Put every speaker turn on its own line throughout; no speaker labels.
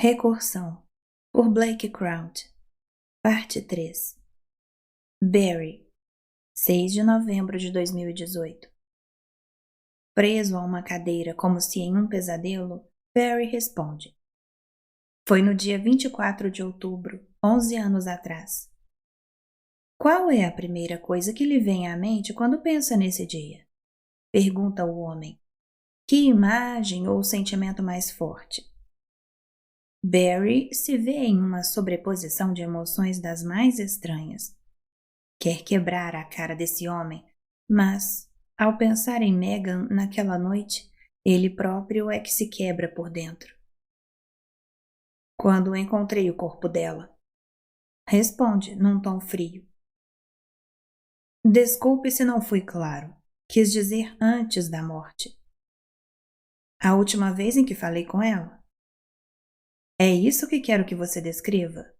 Recursão, por Blake Crouch, parte 3. Barry, 6 de novembro de 2018. Preso a uma cadeira como se em um pesadelo, Barry responde. Foi no dia 24 de outubro, 11 anos atrás. Qual é a primeira coisa que lhe vem à mente quando pensa nesse dia? Pergunta o homem. Que imagem ou sentimento mais forte? Barry se vê em uma sobreposição de emoções das mais estranhas. Quer quebrar a cara desse homem, mas, ao pensar em Megan naquela noite, ele próprio é que se quebra por dentro. Quando encontrei o corpo dela, responde num tom frio. Desculpe se não fui claro. Quis dizer antes da morte. A última vez em que falei com ela? É isso que quero que você descreva?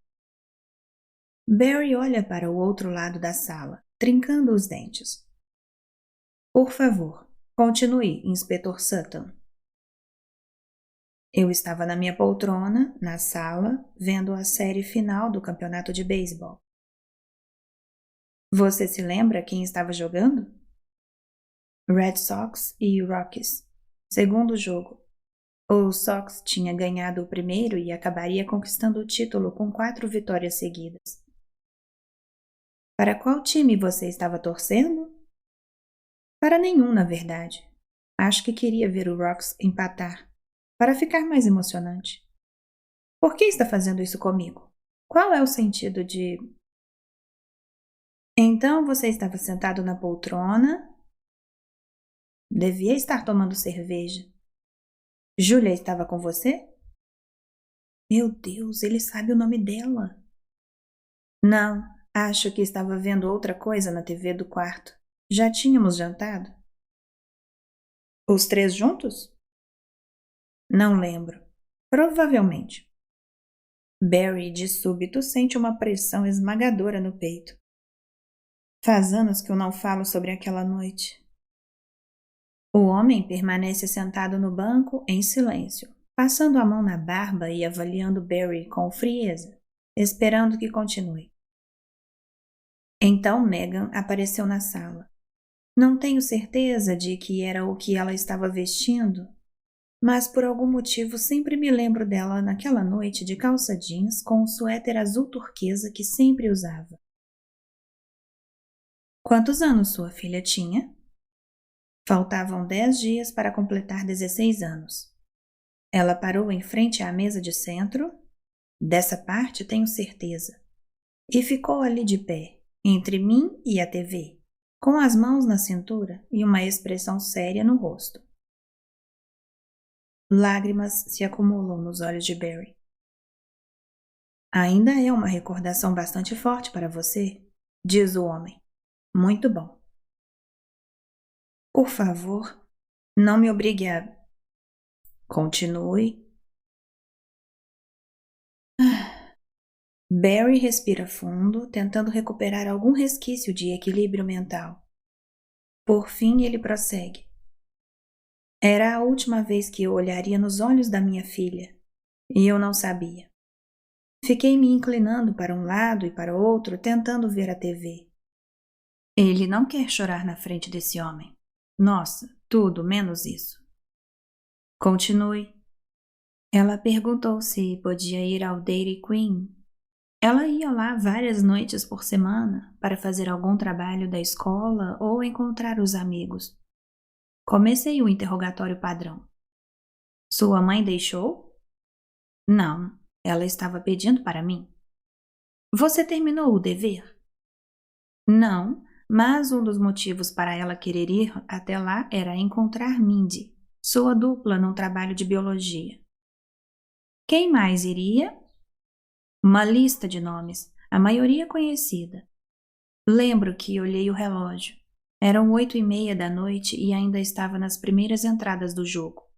Barry olha para o outro lado da sala, trincando os dentes. Por favor, continue, Inspetor Sutton. Eu estava na minha poltrona, na sala, vendo a série final do campeonato de beisebol. Você se lembra quem estava jogando? Red Sox e Rockies. Segundo jogo. O Sox tinha ganhado o primeiro e acabaria conquistando o título com 4 vitórias seguidas. Para qual time você estava torcendo? Para nenhum, na verdade. Acho que queria ver o Rocks empatar, para ficar mais emocionante. Por que está fazendo isso comigo? Qual é o sentido de... Então você estava sentado na poltrona. Devia estar tomando cerveja. Julia estava com você? Meu Deus, ele sabe o nome dela. Não, acho que estava vendo outra coisa na TV do quarto. Já tínhamos jantado? Os 3 juntos? Não lembro. Provavelmente. Barry, de súbito, sente uma pressão esmagadora no peito. Faz anos que eu não falo sobre aquela noite. O homem permanece sentado no banco em silêncio, passando a mão na barba e avaliando Barry com frieza, esperando que continue. Então Megan apareceu na sala. Não tenho certeza de que era o que ela estava vestindo, mas por algum motivo sempre me lembro dela naquela noite de calça jeans com o suéter azul turquesa que sempre usava. Quantos anos sua filha tinha? Faltavam 10 dias para completar 16 anos. Ela parou em frente à mesa de centro, dessa parte tenho certeza, e ficou ali de pé, entre mim e a TV, com as mãos na cintura e uma expressão séria no rosto. Lágrimas se acumulam nos olhos de Barry. Ainda é uma recordação bastante forte para você, diz o homem. Muito bom. Por favor, não me obrigue a... Continue. Barry respira fundo, tentando recuperar algum resquício de equilíbrio mental. Por fim, ele prossegue. Era a última vez que eu olharia nos olhos da minha filha, e eu não sabia. Fiquei me inclinando para um lado e para outro, tentando ver a TV. Ele não quer chorar na frente desse homem. Nossa, tudo menos isso. Continue. Ela perguntou se podia ir ao Dairy Queen. Ela ia lá várias noites por semana para fazer algum trabalho da escola ou encontrar os amigos. Comecei o interrogatório padrão. Sua mãe deixou? Não, ela estava pedindo para mim. Você terminou o dever? Não, mas um dos motivos para ela querer ir até lá era encontrar Mindy, sua dupla num trabalho de biologia. Quem mais iria? Uma lista de nomes, a maioria conhecida. Lembro que olhei o relógio. Eram 8:30 da noite e ainda estava nas primeiras entradas do jogo.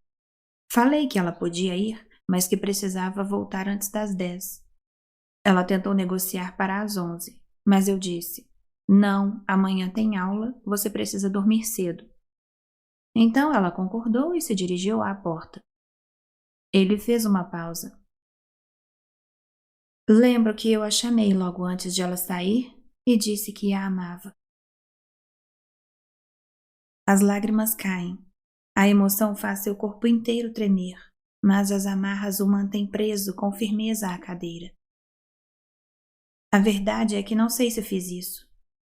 Falei que ela podia ir, mas que precisava voltar antes das 10. Ela tentou negociar para as 11, mas eu disse, não, amanhã tem aula, você precisa dormir cedo. Então ela concordou e se dirigiu à porta. Ele fez uma pausa. Lembro que eu a chamei logo antes de ela sair e disse que a amava. As lágrimas caem. A emoção faz seu corpo inteiro tremer, mas as amarras o mantêm preso com firmeza à cadeira. A verdade é que não sei se fiz isso.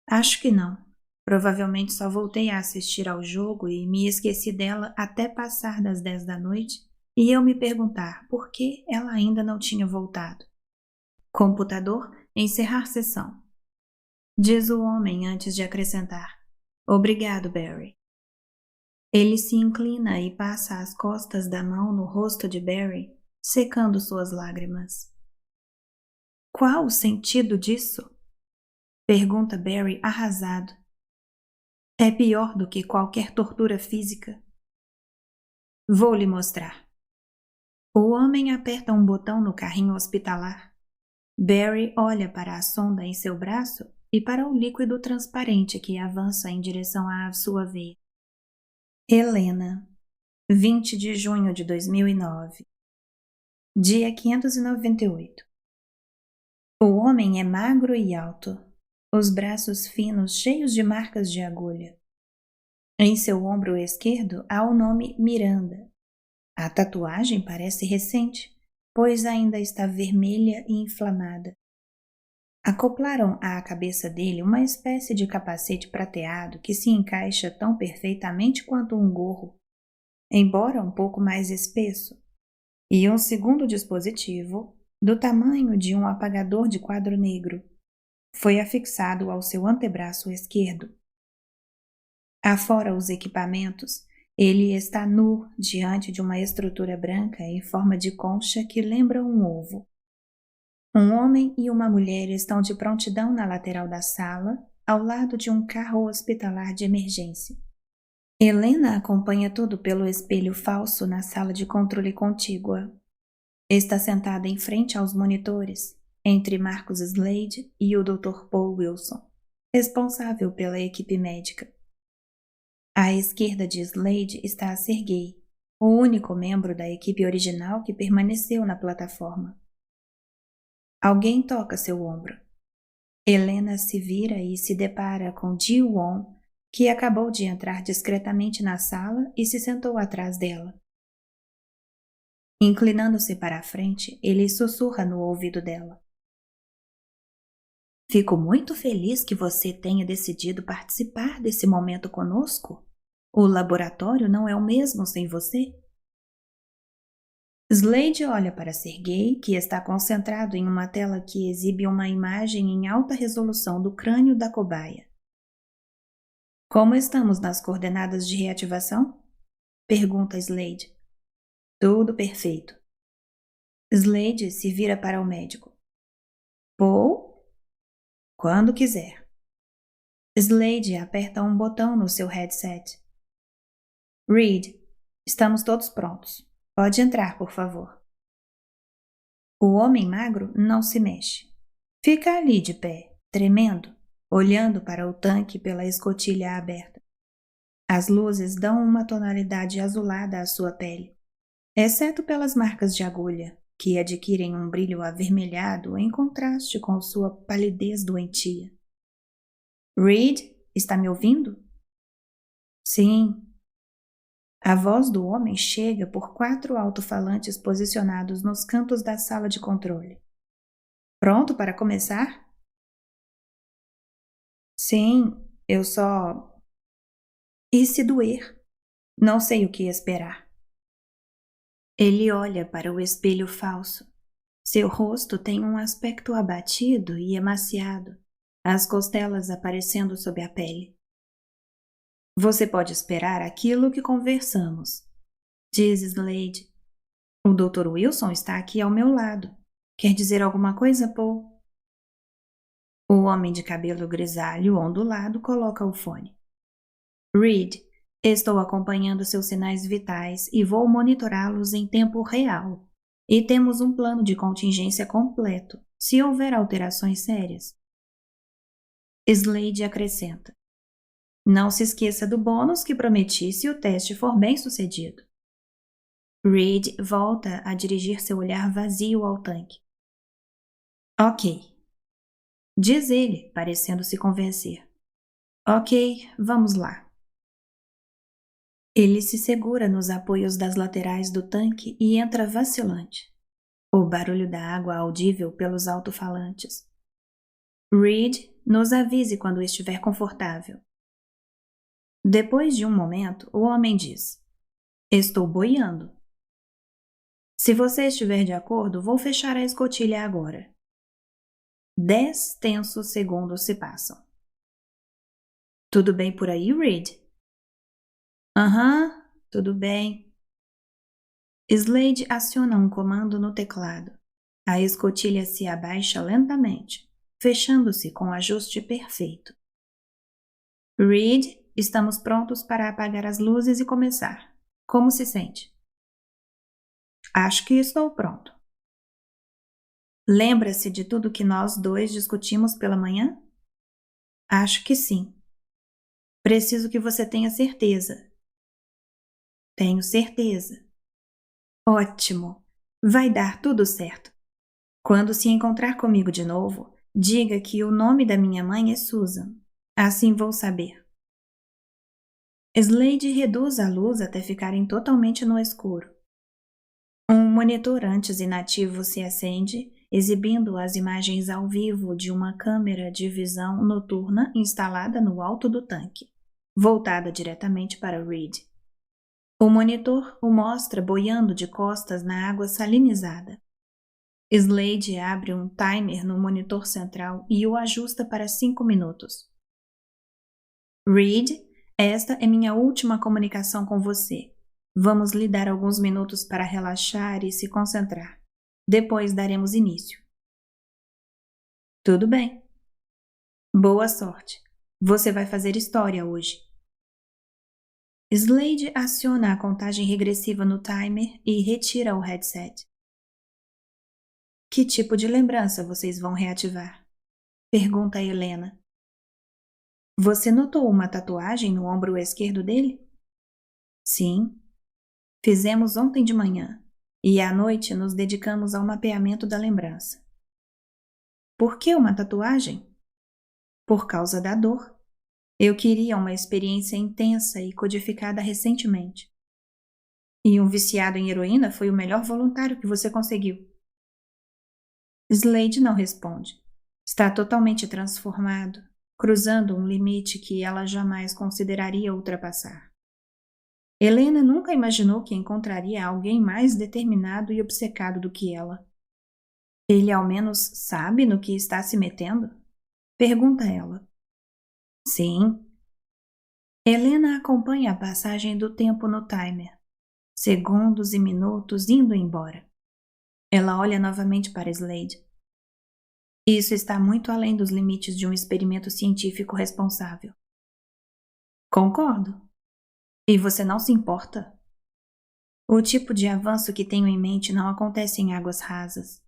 Acho que não. Provavelmente só voltei a assistir ao jogo e me esqueci dela até passar das 10 da noite e eu me perguntar por que ela ainda não tinha voltado. Computador, encerrar sessão. Diz o homem antes de acrescentar: Obrigado, Barry. Ele se inclina e passa as costas da mão no rosto de Barry, secando suas lágrimas. Qual o sentido disso? Pergunta Barry arrasado. É pior do que qualquer tortura física. Vou lhe mostrar. O homem aperta um botão no carrinho hospitalar. Barry olha para a sonda em seu braço e para o líquido transparente que avança em direção à sua veia. Helena, 20 de junho de 2009. Dia 598. O homem é magro e alto, os braços finos cheios de marcas de agulha. Em seu ombro esquerdo há o nome Miranda. A tatuagem parece recente, pois ainda está vermelha e inflamada. Acoplaram à cabeça dele uma espécie de capacete prateado que se encaixa tão perfeitamente quanto um gorro, embora um pouco mais espesso, e um segundo dispositivo, do tamanho de um apagador de quadro negro, foi afixado ao seu antebraço esquerdo. Afora os equipamentos, ele está nu diante de uma estrutura branca em forma de concha que lembra um ovo. Um homem e uma mulher estão de prontidão na lateral da sala, ao lado de um carro hospitalar de emergência. Helena acompanha tudo pelo espelho falso na sala de controle contígua. Está sentada em frente aos monitores, entre Marcus Slade e o Dr. Paul Wilson, responsável pela equipe médica. À esquerda de Slade está Sergei, o único membro da equipe original que permaneceu na plataforma. Alguém toca seu ombro. Helena se vira e se depara com Ji-won, que acabou de entrar discretamente na sala e se sentou atrás dela. Inclinando-se para a frente, ele sussurra no ouvido dela. Fico muito feliz que você tenha decidido participar desse momento conosco. O laboratório não é o mesmo sem você. Slade olha para Sergei, que está concentrado em uma tela que exibe uma imagem em alta resolução do crânio da cobaia. Como estamos nas coordenadas de reativação? Pergunta Slade. Tudo perfeito. Slade se vira para o médico. Paul? Quando quiser. Slade aperta um botão no seu headset. Reed, estamos todos prontos. Pode entrar, por favor. O homem magro não se mexe. Fica ali de pé, tremendo, olhando para o tanque pela escotilha aberta. As luzes dão uma tonalidade azulada à sua pele, exceto pelas marcas de agulha, que adquirem um brilho avermelhado em contraste com sua palidez doentia. Reed, está me ouvindo? Sim. A voz do homem chega por 4 alto-falantes posicionados nos cantos da sala de controle. Pronto para começar? Sim, eu só... E se doer? Não sei o que esperar. Ele olha para o espelho falso. Seu rosto tem um aspecto abatido e emaciado, as costelas aparecendo sob a pele. Você pode esperar aquilo que conversamos, diz Slade. O Dr. Wilson está aqui ao meu lado. Quer dizer alguma coisa, Paul? O homem de cabelo grisalho ondulado coloca o fone. Reed, estou acompanhando seus sinais vitais e vou monitorá-los em tempo real. E temos um plano de contingência completo, se houver alterações sérias. Slade acrescenta. Não se esqueça do bônus que prometi se o teste for bem sucedido. Reed volta a dirigir seu olhar vazio ao tanque. Ok, diz ele, parecendo se convencer. Ok, vamos lá. Ele se segura nos apoios das laterais do tanque e entra vacilante. O barulho da água audível pelos alto-falantes. Reed, nos avise quando estiver confortável. Depois de um momento, o homem diz: Estou boiando. Se você estiver de acordo, vou fechar a escotilha agora. 10 tensos segundos se passam. Tudo bem por aí, Reed? Aham, tudo bem. Slade aciona um comando no teclado. A escotilha se abaixa lentamente, fechando-se com o ajuste perfeito. Reed, estamos prontos para apagar as luzes e começar. Como se sente? Acho que estou pronto. Lembra-se de tudo que nós dois discutimos pela manhã? Acho que sim. Preciso que você tenha certeza. Tenho certeza. Ótimo. Vai dar tudo certo. Quando se encontrar comigo de novo, diga que o nome da minha mãe é Susan. Assim vou saber. Slade reduz a luz até ficarem totalmente no escuro. Um monitor antes inativo se acende, exibindo as imagens ao vivo de uma câmera de visão noturna instalada no alto do tanque, voltada diretamente para Reed. O monitor o mostra boiando de costas na água salinizada. Slade abre um timer no monitor central e o ajusta para 5 minutos. Reed, esta é minha última comunicação com você. Vamos lhe dar alguns minutos para relaxar e se concentrar. Depois daremos início. Tudo bem. Boa sorte. Você vai fazer história hoje. Slade aciona a contagem regressiva no timer e retira o headset. Que tipo de lembrança vocês vão reativar? Pergunta Helena. Você notou uma tatuagem no ombro esquerdo dele? Sim. Fizemos ontem de manhã e à noite nos dedicamos ao mapeamento da lembrança. Por que uma tatuagem? Por causa da dor. Eu queria uma experiência intensa e codificada recentemente. E um viciado em heroína foi o melhor voluntário que você conseguiu. Slade não responde. Está totalmente transformado, cruzando um limite que ela jamais consideraria ultrapassar. Helena nunca imaginou que encontraria alguém mais determinado e obcecado do que ela. Ele ao menos sabe no que está se metendo? Pergunta ela. Sim. Helena acompanha a passagem do tempo no timer. Segundos e minutos indo embora. Ela olha novamente para Slade. Isso está muito além dos limites de um experimento científico responsável. Concordo. E você não se importa? O tipo de avanço que tenho em mente não acontece em águas rasas.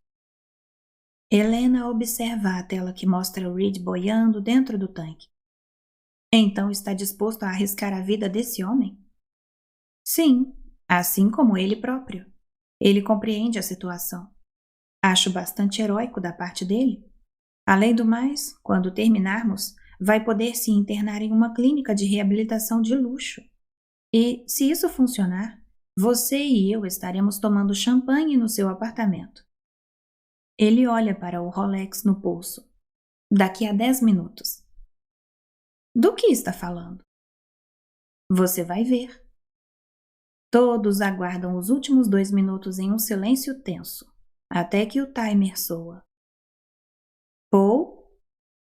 Helena observa a tela que mostra Reed boiando dentro do tanque. Então está disposto a arriscar a vida desse homem? Sim, assim como ele próprio. Ele compreende a situação. Acho bastante heróico da parte dele. Além do mais, quando terminarmos, vai poder se internar em uma clínica de reabilitação de luxo. E, se isso funcionar, você e eu estaremos tomando champanhe no seu apartamento. Ele olha para o Rolex no pulso. Daqui a 10 minutos. Do que está falando? Você vai ver. Todos aguardam os últimos 2 minutos em um silêncio tenso, até que o timer soa. Paul?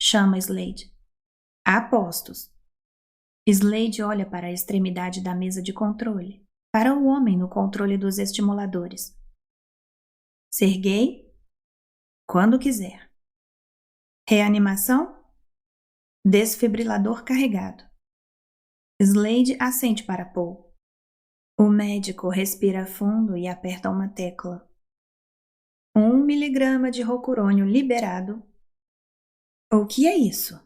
Chama Slade. Apostos. Slade olha para a extremidade da mesa de controle, para o homem no controle dos estimuladores. Sergei? Quando quiser. Reanimação? Desfibrilador carregado. Slade assente para Paul. O médico respira fundo e aperta uma tecla. 1 miligrama de rocurônio liberado. O que é isso?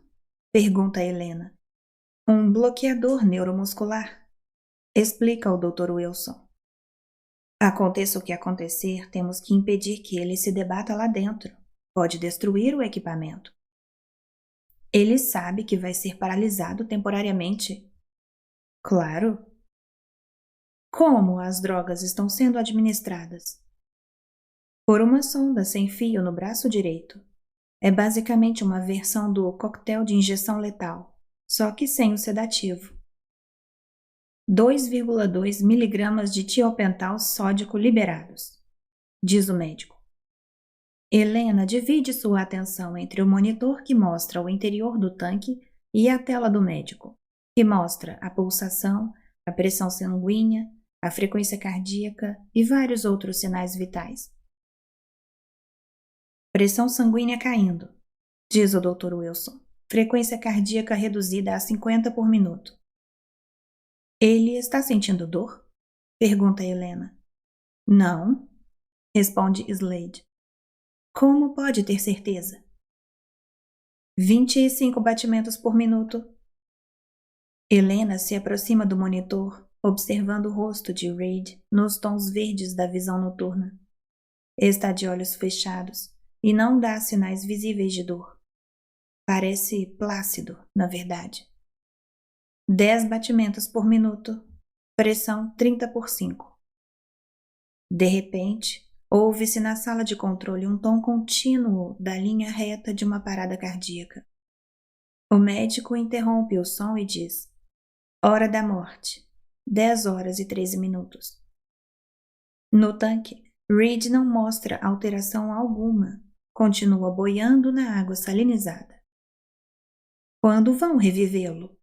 Pergunta Helena. Um bloqueador neuromuscular, explica o Dr. Wilson. Aconteça o que acontecer, temos que impedir que ele se debata lá dentro, pode destruir o equipamento. Ele sabe que vai ser paralisado temporariamente. Claro. Como as drogas estão sendo administradas? Por uma sonda sem fio no braço direito. É basicamente uma versão do coquetel de injeção letal, só que sem o sedativo. 2,2 miligramas de tiopental sódico liberados, diz o médico. Helena divide sua atenção entre o monitor que mostra o interior do tanque e a tela do médico, que mostra a pulsação, a pressão sanguínea, a frequência cardíaca e vários outros sinais vitais. Pressão sanguínea caindo, diz o Dr. Wilson. Frequência cardíaca reduzida a 50 por minuto. Ele está sentindo dor? Pergunta Helena. Não, responde Slade. Como pode ter certeza? 25 batimentos por minuto. Helena se aproxima do monitor, observando o rosto de Reid nos tons verdes da visão noturna. Está de olhos fechados e não dá sinais visíveis de dor. Parece plácido, na verdade. 10 batimentos por minuto, pressão 30 por 5. De repente, ouve-se na sala de controle um tom contínuo da linha reta de uma parada cardíaca. O médico interrompe o som e diz: Hora da morte, 10 horas e 13 minutos. No tanque, Reid não mostra alteração alguma, continua boiando na água salinizada. Quando vão revivê-lo?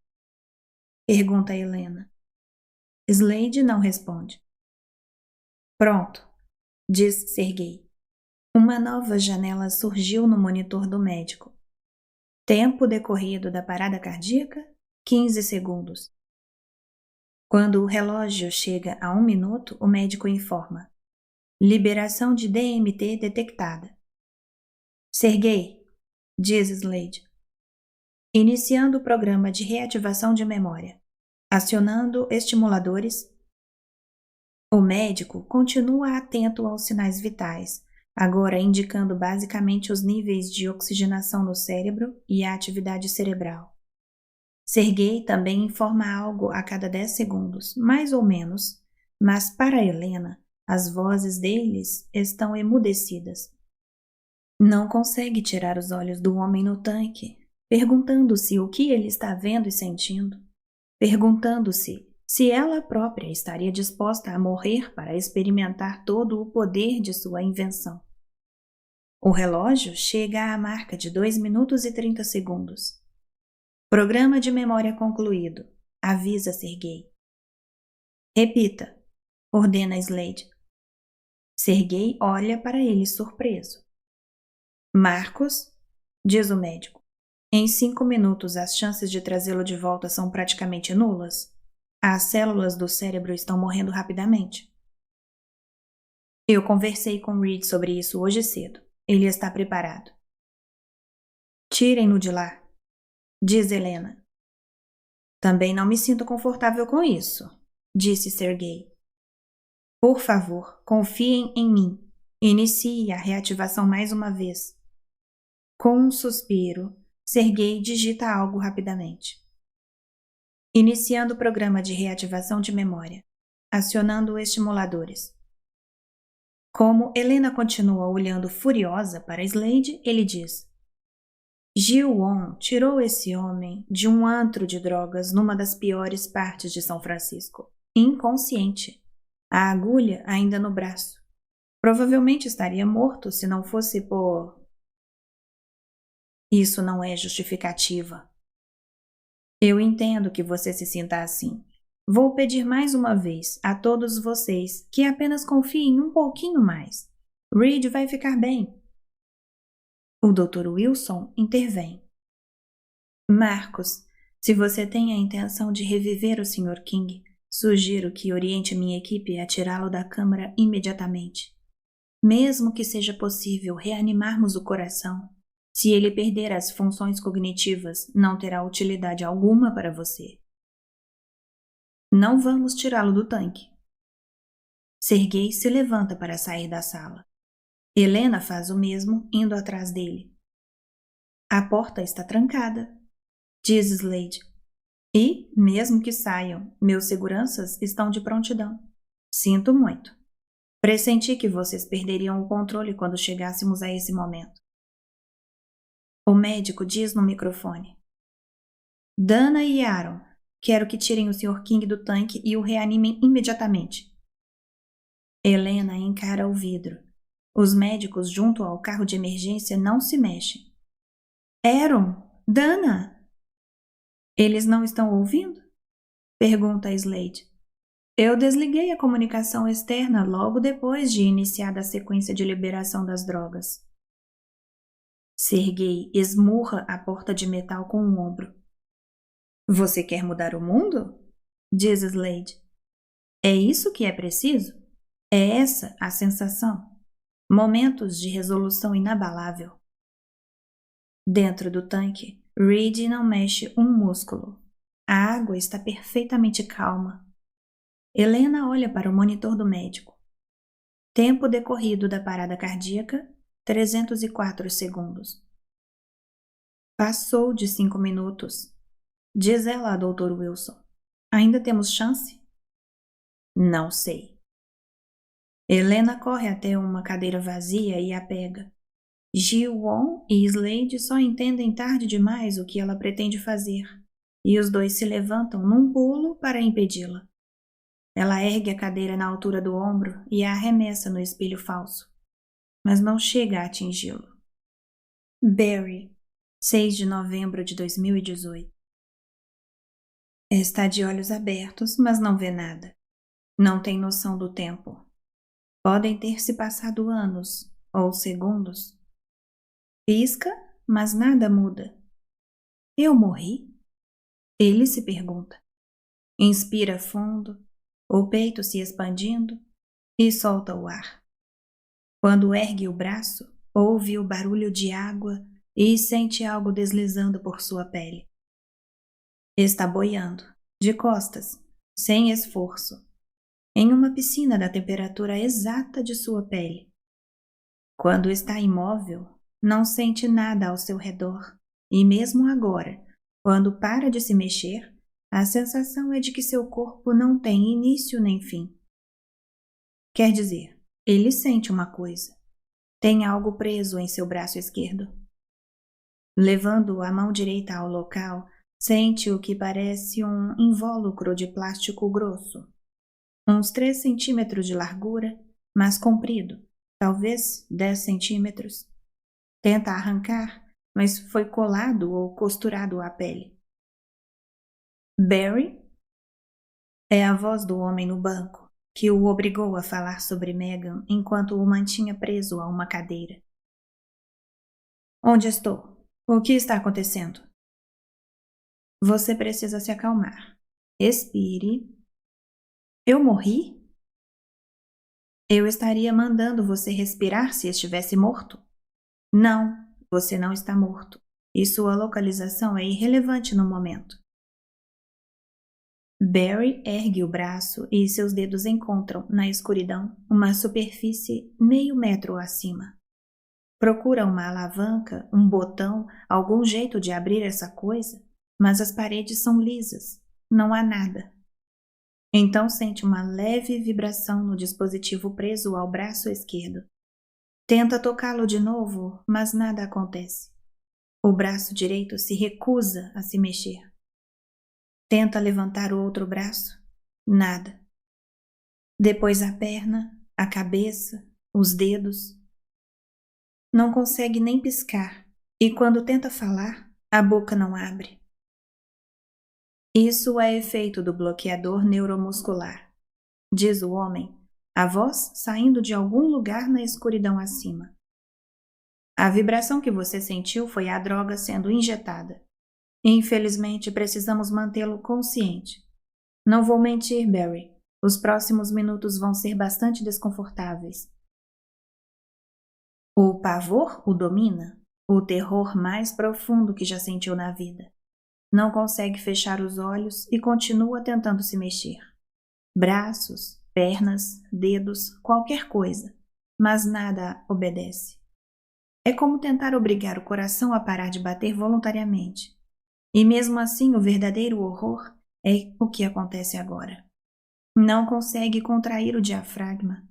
Pergunta Helena. Slade não responde. Pronto, diz Sergei. Uma nova janela surgiu no monitor do médico. Tempo decorrido da parada cardíaca, 15 segundos. Quando o relógio chega a 1 minuto, o médico informa. Liberação de DMT detectada. Sergei, diz Slade. Iniciando o programa de reativação de memória. Acionando estimuladores. O médico continua atento aos sinais vitais, agora indicando basicamente os níveis de oxigenação no cérebro e a atividade cerebral. Sergei também informa algo a cada 10 segundos, mais ou menos, mas para Helena, as vozes deles estão emudecidas. Não consegue tirar os olhos do homem no tanque, perguntando-se o que ele está vendo e sentindo, perguntando-se se ela própria estaria disposta a morrer para experimentar todo o poder de sua invenção. O relógio chega à marca de 2 minutos e 30 segundos. Programa de memória concluído, avisa Sergei. Repita, ordena Slade. Sergei olha para ele surpreso. Marcos, diz o médico, em 5 minutos as chances de trazê-lo de volta são praticamente nulas. As células do cérebro estão morrendo rapidamente. Eu conversei com Reid sobre isso hoje cedo. Ele está preparado. Tirem-no de lá, diz Helena. Também não me sinto confortável com isso, disse Sergei. Por favor, confiem em mim. Inicie a reativação mais uma vez. Com um suspiro, Sergei digita algo rapidamente. Iniciando o programa de reativação de memória. Acionando estimuladores. Como Helena continua olhando furiosa para Slade, ele diz: Ji-Won tirou esse homem de um antro de drogas numa das piores partes de São Francisco, inconsciente, a agulha ainda no braço. Provavelmente estaria morto se não fosse por... Isso não é justificativa. Eu entendo que você se sinta assim. Vou pedir mais uma vez a todos vocês que apenas confiem um pouquinho mais. Reid vai ficar bem. O Dr. Wilson intervém. Marcos, se você tem a intenção de reviver o Sr. King, sugiro que oriente minha equipe a tirá-lo da câmara imediatamente. Mesmo que seja possível reanimarmos o coração, se ele perder as funções cognitivas, não terá utilidade alguma para você. Não vamos tirá-lo do tanque. Sergei se levanta para sair da sala. Helena faz o mesmo, indo atrás dele. A porta está trancada, diz Slade. E, mesmo que saiam, meus seguranças estão de prontidão. Sinto muito. Pressenti que vocês perderiam o controle quando chegássemos a esse momento. O médico diz no microfone. Dana e Aaron, quero que tirem o Sr. King do tanque e o reanimem imediatamente. Helena encara o vidro. Os médicos junto ao carro de emergência não se mexem. Aaron! Dana! Eles não estão ouvindo? Pergunta Slade. Eu desliguei a comunicação externa logo depois de iniciada a sequência de liberação das drogas. Sergei esmurra a porta de metal com o ombro. Você quer mudar o mundo? Diz Slade. É isso que é preciso? É essa a sensação? Momentos de resolução inabalável. Dentro do tanque, Reed não mexe um músculo. A água está perfeitamente calma. Helena olha para o monitor do médico. Tempo decorrido da parada cardíaca, 304 segundos. Passou de 5 minutos. Diz ela a Dr. Wilson. Ainda temos chance? Não sei. Helena corre até uma cadeira vazia e a pega. Ji-won e Slade só entendem tarde demais o que ela pretende fazer, e os dois se levantam num pulo para impedi-la. Ela ergue a cadeira na altura do ombro e a arremessa no espelho falso, mas não chega a atingi-lo. Barry, 6 de novembro de 2018. Está de olhos abertos, mas não vê nada. Não tem noção do tempo. Podem ter se passado anos ou segundos. Pisca, mas nada muda. Eu morri? Ele se pergunta. Inspira fundo, o peito se expandindo, e solta o ar. Quando ergue o braço, ouve o barulho de água e sente algo deslizando por sua pele. Está boiando, de costas, sem esforço, em uma piscina da temperatura exata de sua pele. Quando está imóvel, não sente nada ao seu redor, e mesmo agora, quando para de se mexer, a sensação é de que seu corpo não tem início nem fim. Quer dizer, ele sente uma coisa. Tem algo preso em seu braço esquerdo. Levando a mão direita ao local, sente o que parece um invólucro de plástico grosso. Uns 3 centímetros de largura, mas comprido, talvez 10 centímetros. Tenta arrancar, mas foi colado ou costurado à pele. Barry? É a voz do homem no banco, que o obrigou a falar sobre Megan enquanto o mantinha preso a uma cadeira. Onde estou? O que está acontecendo? Você precisa se acalmar. Respire. Eu morri? Eu estaria mandando você respirar se estivesse morto? Não, você não está morto. E sua localização é irrelevante no momento. Barry ergue o braço e seus dedos encontram, na escuridão, uma superfície meio metro acima. Procura uma alavanca, um botão, algum jeito de abrir essa coisa, mas as paredes são lisas. Não há nada. Então sente uma leve vibração no dispositivo preso ao braço esquerdo. Tenta tocá-lo de novo, mas nada acontece. O braço direito se recusa a se mexer. Tenta levantar o outro braço. Nada. Depois a perna, a cabeça, os dedos. Não consegue nem piscar, e quando tenta falar, a boca não abre. Isso é efeito do bloqueador neuromuscular, diz o homem, a voz saindo de algum lugar na escuridão acima. A vibração que você sentiu foi a droga sendo injetada. Infelizmente, precisamos mantê-lo consciente. Não vou mentir, Barry. Os próximos minutos vão ser bastante desconfortáveis. O pavor o domina, o terror mais profundo que já sentiu na vida. Não consegue fechar os olhos e continua tentando se mexer. Braços, pernas, dedos, qualquer coisa. mas nada obedece. É como tentar obrigar o coração a parar de bater voluntariamente. E mesmo assim, o verdadeiro horror é o que acontece agora. Não consegue contrair o diafragma,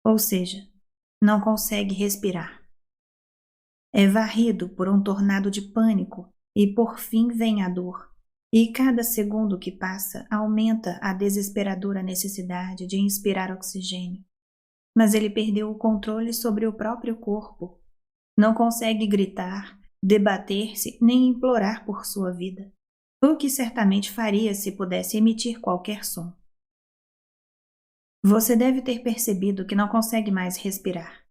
ou seja, não consegue respirar. É varrido por um tornado de pânico e por fim vem a dor. E cada segundo que passa aumenta a desesperadora necessidade de inspirar oxigênio. Mas ele perdeu o controle sobre o próprio corpo. Não consegue gritar, debater-se nem implorar por sua vida, o que certamente faria se pudesse emitir qualquer som. Você deve ter percebido que não consegue mais respirar.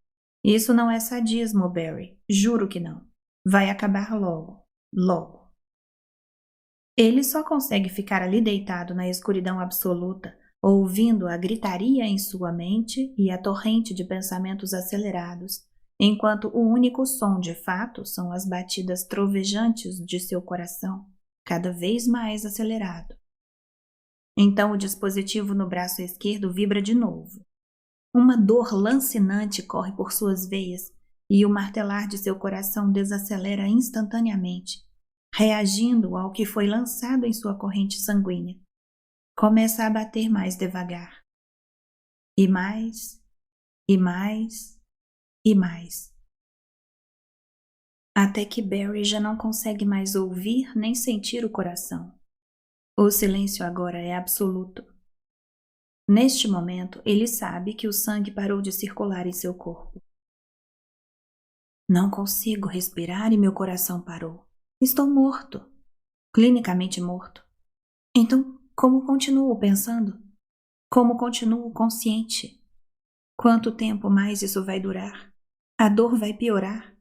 Isso não é sadismo, Barry. Juro que não. Vai acabar logo. Logo. Ele só consegue ficar ali deitado na escuridão absoluta, ouvindo a gritaria em sua mente e a torrente de pensamentos acelerados, enquanto o único som de fato são as batidas trovejantes de seu coração, cada vez mais acelerado. Então o dispositivo no braço esquerdo vibra de novo. Uma dor lancinante corre por suas veias e o martelar de seu coração desacelera instantaneamente, reagindo ao que foi lançado em sua corrente sanguínea. Começa a bater mais devagar. E mais, e mais, e mais. Até que Barry já não consegue mais ouvir nem sentir o coração. O silêncio agora é absoluto. Neste momento, ele sabe que o sangue parou de circular em seu corpo. Não consigo respirar e meu coração parou. Estou morto. Clinicamente morto. Então, como continuo pensando? Como continuo consciente? Quanto tempo mais isso vai durar? A dor vai piorar?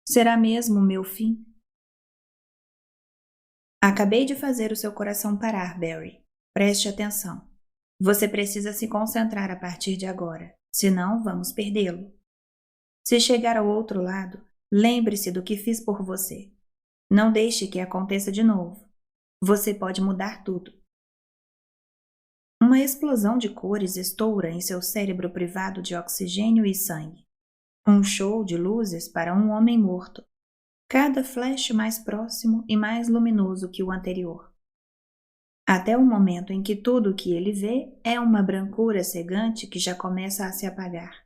Será mesmo o meu fim? Acabei de fazer o seu coração parar, Barry. Preste atenção. Você precisa se concentrar a partir de agora, senão vamos perdê-lo. Se chegar ao outro lado, lembre-se do que fiz por você. Não deixe que aconteça de novo. Você pode mudar tudo. Uma explosão de cores estoura em seu cérebro privado de oxigênio e sangue. Um show de luzes para um homem morto. Cada flash mais próximo e mais luminoso que o anterior. Até o momento em que tudo o que ele vê é uma brancura cegante que já começa a se apagar,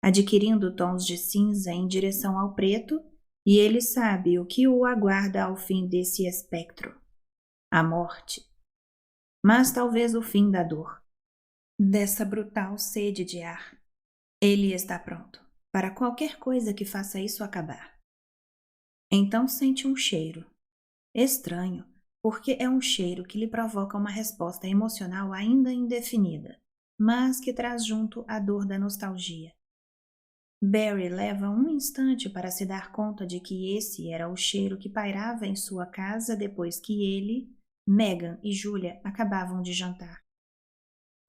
adquirindo tons de cinza em direção ao preto, e ele sabe o que o aguarda ao fim desse espectro. A morte. Mas talvez o fim da dor. Dessa brutal sede de ar. Ele está pronto para qualquer coisa que faça isso acabar. Então sente um cheiro. Estranho, porque é um cheiro que lhe provoca uma resposta emocional ainda indefinida, mas que traz junto a dor da nostalgia. Barry leva um instante para se dar conta de que esse era o cheiro que pairava em sua casa depois que ele, Megan e Julia acabavam de jantar.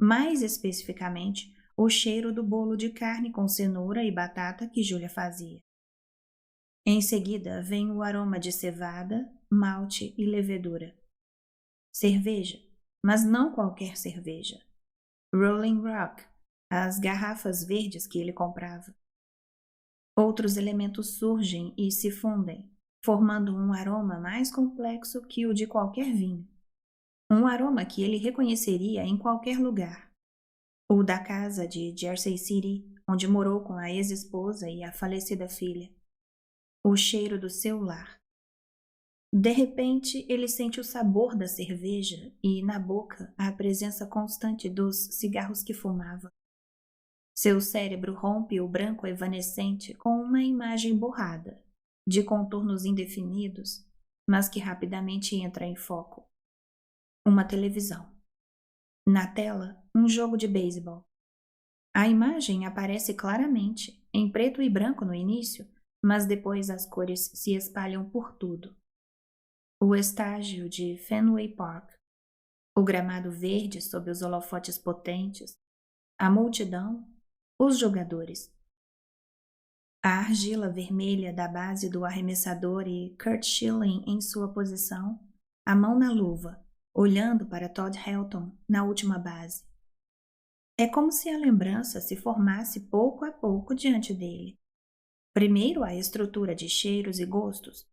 Mais especificamente, o cheiro do bolo de carne com cenoura e batata que Julia fazia. Em seguida vem o aroma de cevada, malte e levedura. Cerveja, mas não qualquer cerveja. Rolling Rock, as garrafas verdes que ele comprava. Outros elementos surgem e se fundem, formando um aroma mais complexo que o de qualquer vinho. Um aroma que ele reconheceria em qualquer lugar. O da casa de Jersey City, onde morou com a ex-esposa e a falecida filha. O cheiro do seu lar. De repente, ele sente o sabor da cerveja e, na boca, a presença constante dos cigarros que fumava. Seu cérebro rompe o branco evanescente com uma imagem borrada, de contornos indefinidos, mas que rapidamente entra em foco. Uma televisão. Na tela, um jogo de beisebol. A imagem aparece claramente, em preto e branco no início, mas depois as cores se espalham por tudo. O estádio de Fenway Park, o gramado verde sob os holofotes potentes, a multidão, os jogadores. A argila vermelha da base do arremessador e Curt Schilling em sua posição, a mão na luva, olhando para Todd Helton na última base. É como se a lembrança se formasse pouco a pouco diante dele. Primeiro a estrutura de cheiros e gostos,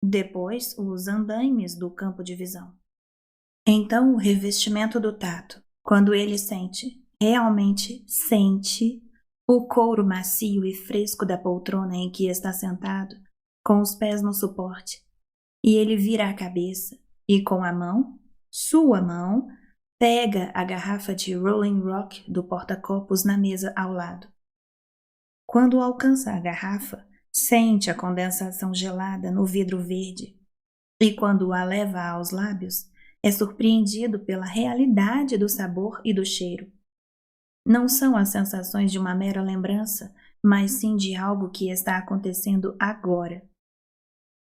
depois os andaimes do campo de visão. Então o revestimento do tato, quando ele sente, realmente sente, o couro macio e fresco da poltrona em que está sentado, com os pés no suporte, e ele vira a cabeça e com a mão, sua mão, pega a garrafa de Rolling Rock do porta-copos na mesa ao lado. Quando alcança a garrafa, sente a condensação gelada no vidro verde e quando a leva aos lábios, é surpreendido pela realidade do sabor e do cheiro. Não são as sensações de uma mera lembrança, mas sim de algo que está acontecendo agora.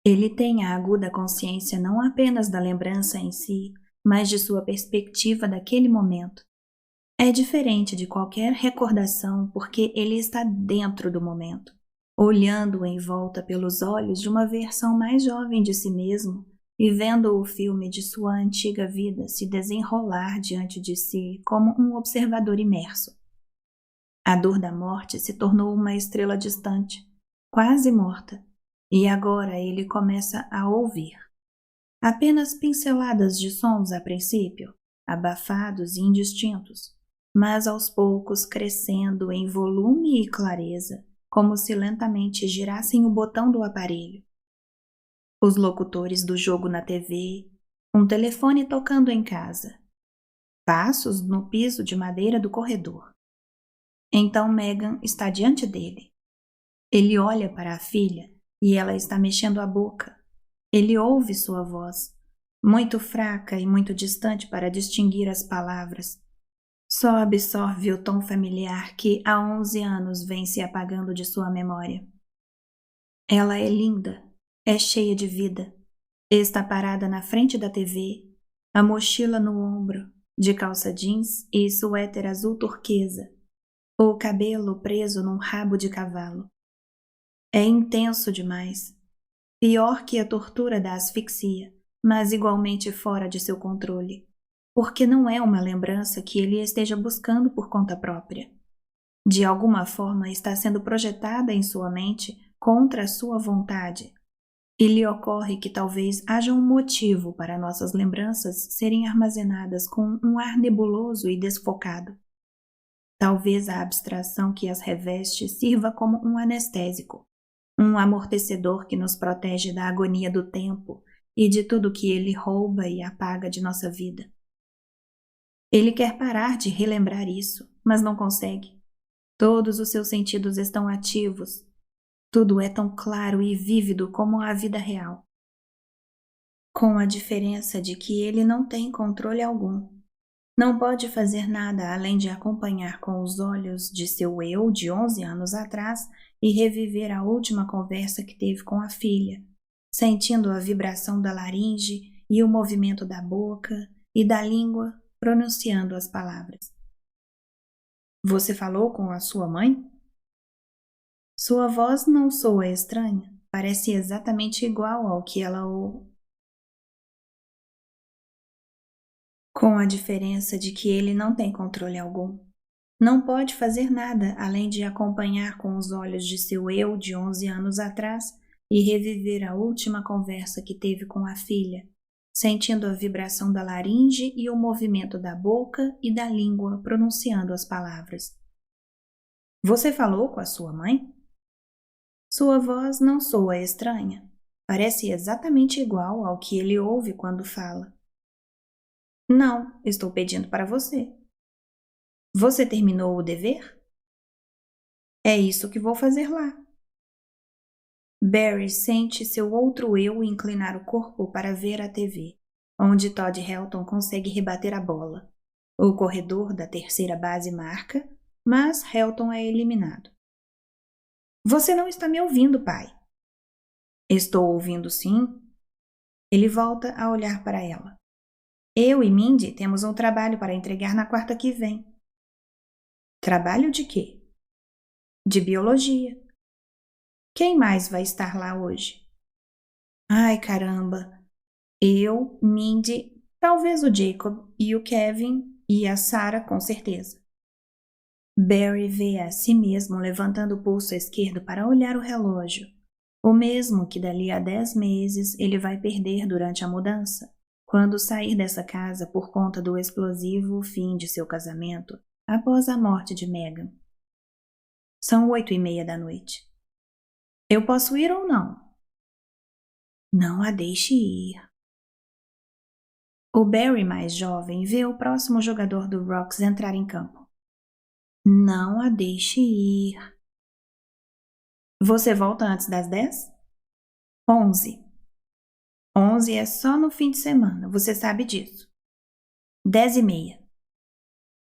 Ele tem a aguda consciência não apenas da lembrança em si, mas de sua perspectiva daquele momento. É diferente de qualquer recordação porque ele está dentro do momento, olhando em volta pelos olhos de uma versão mais jovem de si mesmo e vendo o filme de sua antiga vida se desenrolar diante de si como um observador imerso. A dor da morte se tornou uma estrela distante, quase morta, e agora ele começa a ouvir. Apenas pinceladas de sons a princípio, abafados e indistintos, mas aos poucos crescendo em volume e clareza, como se lentamente girassem o botão do aparelho. Os locutores do jogo na TV, um telefone tocando em casa, passos no piso de madeira do corredor. Então Megan está diante dele. Ele olha para a filha e ela está mexendo a boca. Ele ouve sua voz, muito fraca e muito distante para distinguir as palavras. Só absorve o tom familiar que há 11 anos vem se apagando de sua memória. Ela é linda, é cheia de vida. Está parada na frente da TV, a mochila no ombro, de calça jeans e suéter azul turquesa, o cabelo preso num rabo de cavalo. É intenso demais, pior que a tortura da asfixia, mas igualmente fora de seu controle, porque não é uma lembrança que ele esteja buscando por conta própria. De alguma forma está sendo projetada em sua mente contra a sua vontade, e lhe ocorre que talvez haja um motivo para nossas lembranças serem armazenadas com um ar nebuloso e desfocado. Talvez a abstração que as reveste sirva como um anestésico, um amortecedor que nos protege da agonia do tempo e de tudo que ele rouba e apaga de nossa vida. Ele quer parar de relembrar isso, mas não consegue. Todos os seus sentidos estão ativos. Tudo é tão claro e vívido como a vida real. Com a diferença de que ele não tem controle algum. Não pode fazer nada além de acompanhar com os olhos de seu eu de 11 anos atrás e reviver a última conversa que teve com a filha, sentindo a vibração da laringe e o movimento da boca e da língua pronunciando as palavras. Você falou com a sua mãe? Sua voz não soa estranha, parece exatamente igual ao que ela ouve. Com a diferença de que ele não tem controle algum. Não pode fazer nada além de acompanhar com os olhos de seu eu de 11 anos atrás e reviver a última conversa que teve com a filha, sentindo a vibração da laringe e o movimento da boca e da língua pronunciando as palavras. Você falou com a sua mãe? Sua voz não soa estranha. Parece exatamente igual ao que ele ouve quando fala. Não, estou pedindo para você. Você terminou o dever? É isso que vou fazer lá. Barry sente seu outro eu inclinar o corpo para ver a TV, onde Todd Helton consegue rebater a bola. O corredor da terceira base marca, mas Helton é eliminado. Você não está me ouvindo, pai. Estou ouvindo sim. Ele volta a olhar para ela. Eu e Mindy temos um trabalho para entregar na quarta que vem. Trabalho de quê? De biologia. Quem mais vai estar lá hoje? Ai, caramba. Eu, Mindy, talvez o Jacob e o Kevin e a Sarah, com certeza. Barry vê a si mesmo levantando o pulso esquerdo para olhar o relógio, o mesmo que dali a 10 meses ele vai perder durante a mudança, quando sair dessa casa por conta do explosivo fim de seu casamento após a morte de Megan. São 8:30 da noite. Eu posso ir ou não? Não a deixe ir. O Barry mais jovem vê o próximo jogador do Rocks entrar em campo. Não a deixe ir. Você volta antes das 10? 11. 11 é só no fim de semana, você sabe disso. 10:30.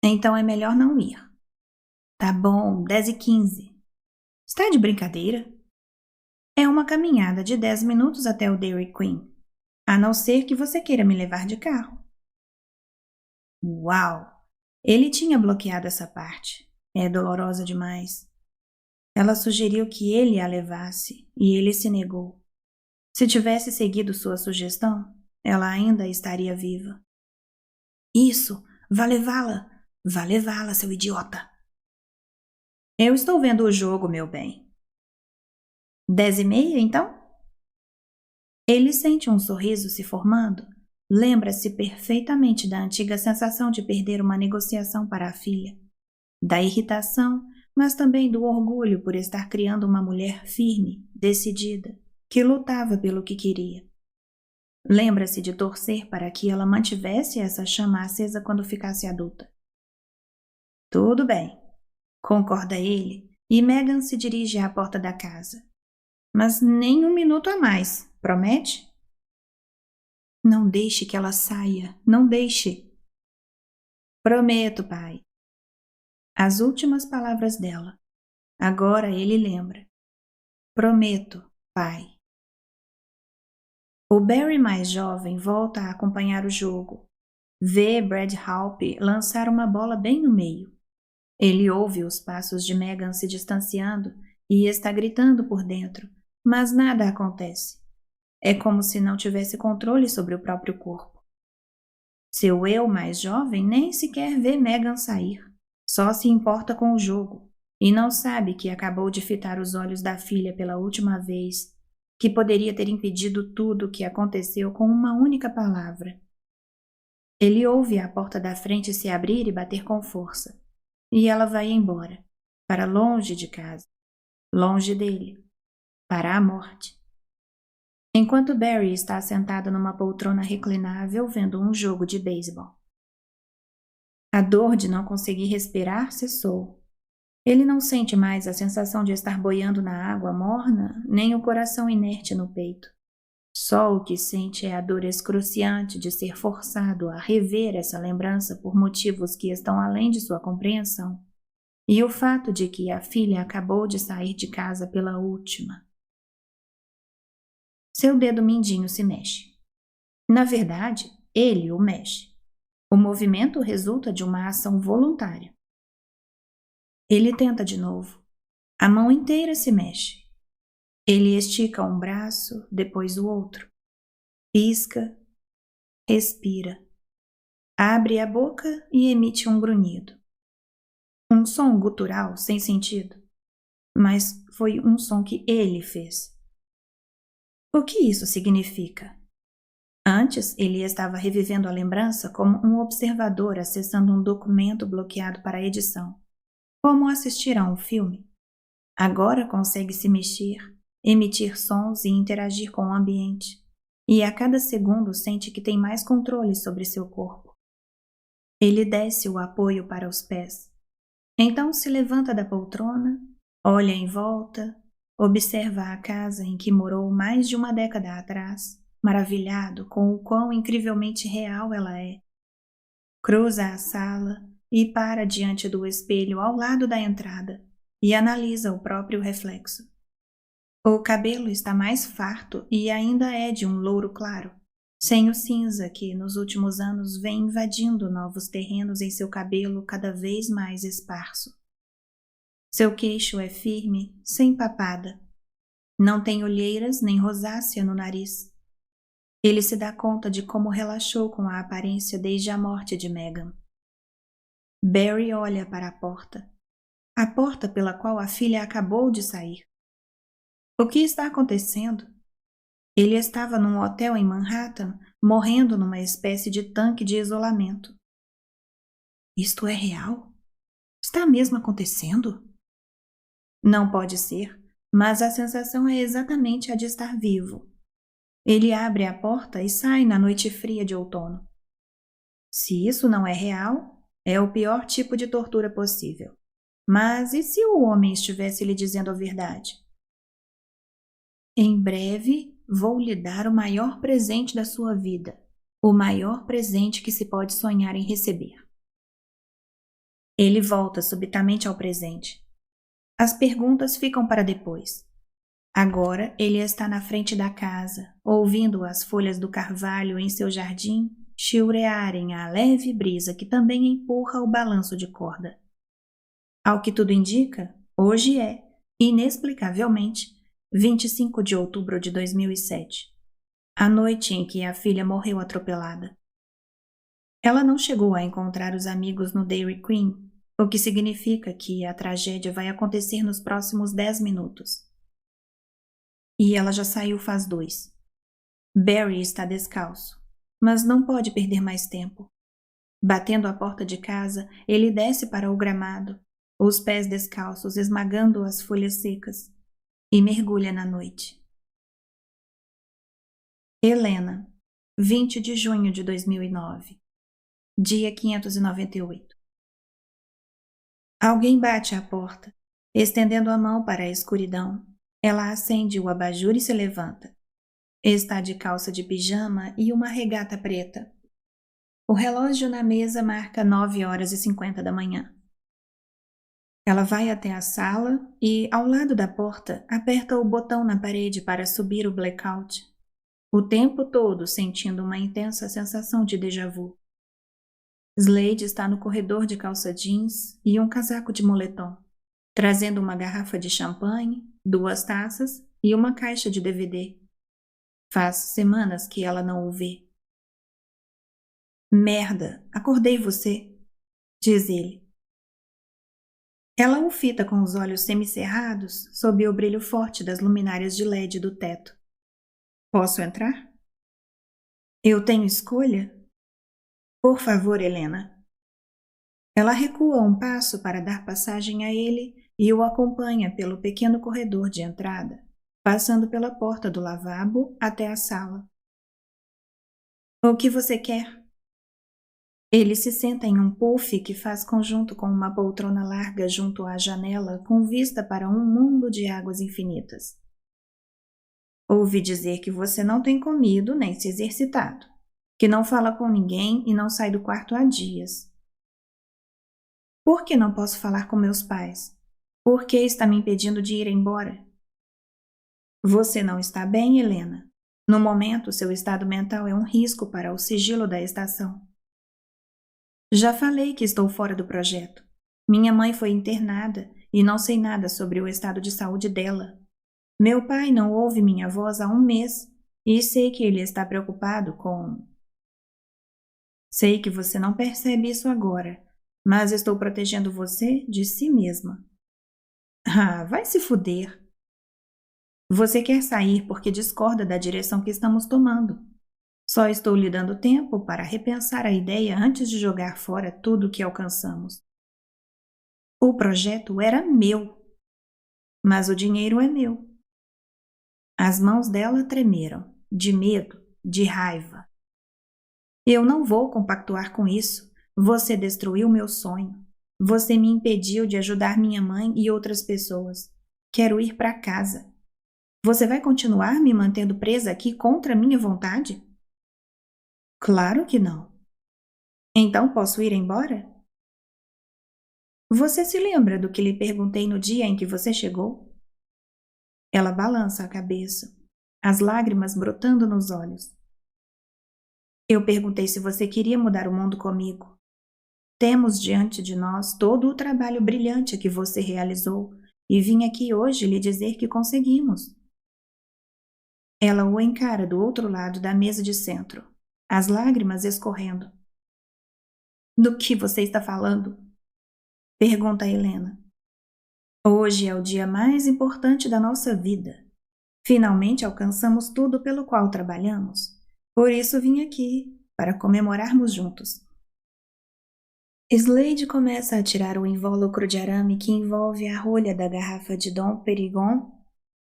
Então é melhor não ir. Tá bom, 10:15. Está de brincadeira? É uma caminhada de 10 minutos até o Dairy Queen, a não ser que você queira me levar de carro. Uau! Ele tinha bloqueado essa parte. É dolorosa demais. Ela sugeriu que ele a levasse e ele se negou. Se tivesse seguido sua sugestão, ela ainda estaria viva. Isso! Vá levá-la! Vá levá-la, seu idiota! Eu estou vendo o jogo, meu bem. 10:30, então? Ele sente um sorriso se formando. Lembra-se perfeitamente da antiga sensação de perder uma negociação para a filha. Da irritação, mas também do orgulho por estar criando uma mulher firme, decidida, que lutava pelo que queria. Lembra-se de torcer para que ela mantivesse essa chama acesa quando ficasse adulta. Tudo bem, concorda ele, e Megan se dirige à porta da casa. Mas nem um minuto a mais, promete? Não deixe que ela saia, não deixe. Prometo, pai. As últimas palavras dela. Agora ele lembra. Prometo, pai. O Barry mais jovem volta a acompanhar o jogo. Vê Brad Halpe lançar uma bola bem no meio. Ele ouve os passos de Megan se distanciando e está gritando por dentro, mas nada acontece. É como se não tivesse controle sobre o próprio corpo. Seu eu mais jovem nem sequer vê Megan sair. Só se importa com o jogo e não sabe que acabou de fitar os olhos da filha pela última vez, que poderia ter impedido tudo o que aconteceu com uma única palavra. Ele ouve a porta da frente se abrir e bater com força, e ela vai embora, para longe de casa, longe dele, para a morte. Enquanto Barry está sentado numa poltrona reclinável vendo um jogo de beisebol. A dor de não conseguir respirar cessou. Ele não sente mais a sensação de estar boiando na água morna, nem o coração inerte no peito. Só o que sente é a dor excruciante de ser forçado a rever essa lembrança por motivos que estão além de sua compreensão, e o fato de que a filha acabou de sair de casa pela última. Seu dedo mindinho se mexe. Na verdade, ele o mexe. O movimento resulta de uma ação voluntária. Ele tenta de novo. A mão inteira se mexe. Ele estica um braço, depois o outro. Pisca, respira. Abre a boca e emite um grunhido. Um som gutural sem sentido. Mas foi um som que ele fez. O que isso significa? Antes, ele estava revivendo a lembrança como um observador acessando um documento bloqueado para edição. Como assistir a um filme. Agora consegue se mexer, emitir sons e interagir com o ambiente. E a cada segundo sente que tem mais controle sobre seu corpo. Ele desce o apoio para os pés. Então se levanta da poltrona, olha em volta, observa a casa em que morou mais de uma década atrás, maravilhado com o quão incrivelmente real ela é. Cruza a sala e para diante do espelho ao lado da entrada e analisa o próprio reflexo. O cabelo está mais farto e ainda é de um louro claro, sem o cinza que nos últimos anos vem invadindo novos terrenos em seu cabelo cada vez mais esparso. Seu queixo é firme, sem papada. Não tem olheiras nem rosácea no nariz. Ele se dá conta de como relaxou com a aparência desde a morte de Megan. Barry olha para a porta. a porta pela qual a filha acabou de sair. O que está acontecendo? Ele estava num hotel em Manhattan, morrendo numa espécie de tanque de isolamento. Isto é real? Está mesmo acontecendo? Não pode ser, mas a sensação é exatamente a de estar vivo. Ele abre a porta e sai na noite fria de outono. Se isso não é real, é o pior tipo de tortura possível. Mas e se o homem estivesse lhe dizendo a verdade? Em breve, vou lhe dar o maior presente da sua vida, o maior presente que se pode sonhar em receber. Ele volta subitamente ao presente. As perguntas ficam para depois. Agora ele está na frente da casa, ouvindo as folhas do carvalho em seu jardim chilrearem à leve brisa que também empurra o balanço de corda. Ao que tudo indica, hoje é, inexplicavelmente, 25 de outubro de 2007, a noite em que a filha morreu atropelada. Ela não chegou a encontrar os amigos no Dairy Queen, o que significa que a tragédia vai acontecer nos próximos 10 minutos. E ela já saiu faz 2. Barry está descalço, mas não pode perder mais tempo. Batendo a porta de casa, ele desce para o gramado, os pés descalços esmagando as folhas secas, e mergulha na noite. Helena, 20 de junho de 2009, dia 598. Alguém bate à porta, estendendo a mão para a escuridão. Ela acende o abajur e se levanta. Está de calça de pijama e uma regata preta. O relógio na mesa marca 9h50 da manhã. Ela vai até a sala e, ao lado da porta, aperta o botão na parede para subir o blackout, o tempo todo sentindo uma intensa sensação de déjà vu. Slade está no corredor de calça jeans e um casaco de moletom, trazendo uma garrafa de champanhe, 2 taças e uma caixa de DVD. Faz semanas que ela não o vê. Merda, acordei você, diz ele. Ela o fita com os olhos semicerrados sob o brilho forte das luminárias de LED do teto. Posso entrar? Eu tenho escolha? Por favor, Helena. Ela recua um passo para dar passagem a ele e o acompanha pelo pequeno corredor de entrada, passando pela porta do lavabo até a sala. O que você quer? Ele se senta em um puff que faz conjunto com uma poltrona larga junto à janela com vista para um mundo de águas infinitas. Ouvi dizer que você não tem comido nem se exercitado, que não fala com ninguém e não sai do quarto há dias. Por que não posso falar com meus pais? Por que está me impedindo de ir embora? Você não está bem, Helena. No momento, seu estado mental é um risco para o sigilo da estação. Já falei que estou fora do projeto. Minha mãe foi internada e não sei nada sobre o estado de saúde dela. Meu pai não ouve minha voz há 1 mês e sei que ele está preocupado com... Sei que você não percebe isso agora, mas estou protegendo você de si mesma. Ah, vai se fuder. Você quer sair porque discorda da direção que estamos tomando. Só estou lhe dando tempo para repensar a ideia antes de jogar fora tudo o que alcançamos. O projeto era meu, mas o dinheiro é meu. As mãos dela tremeram, de medo, de raiva. Eu não vou compactuar com isso. Você destruiu meu sonho. Você me impediu de ajudar minha mãe e outras pessoas. Quero ir para casa. Você vai continuar me mantendo presa aqui contra minha vontade? Claro que não. Então posso ir embora? Você se lembra do que lhe perguntei no dia em que você chegou? Ela balança a cabeça, as lágrimas brotando nos olhos. Eu perguntei se você queria mudar o mundo comigo. Temos diante de nós todo o trabalho brilhante que você realizou e vim aqui hoje lhe dizer que conseguimos. Ela o encara do outro lado da mesa de centro, as lágrimas escorrendo. Do que você está falando? Pergunta Helena. Hoje é o dia mais importante da nossa vida. Finalmente alcançamos tudo pelo qual trabalhamos. Por isso vim aqui, para comemorarmos juntos. Slade começa a tirar o invólucro de arame que envolve a rolha da garrafa de Dom Perignon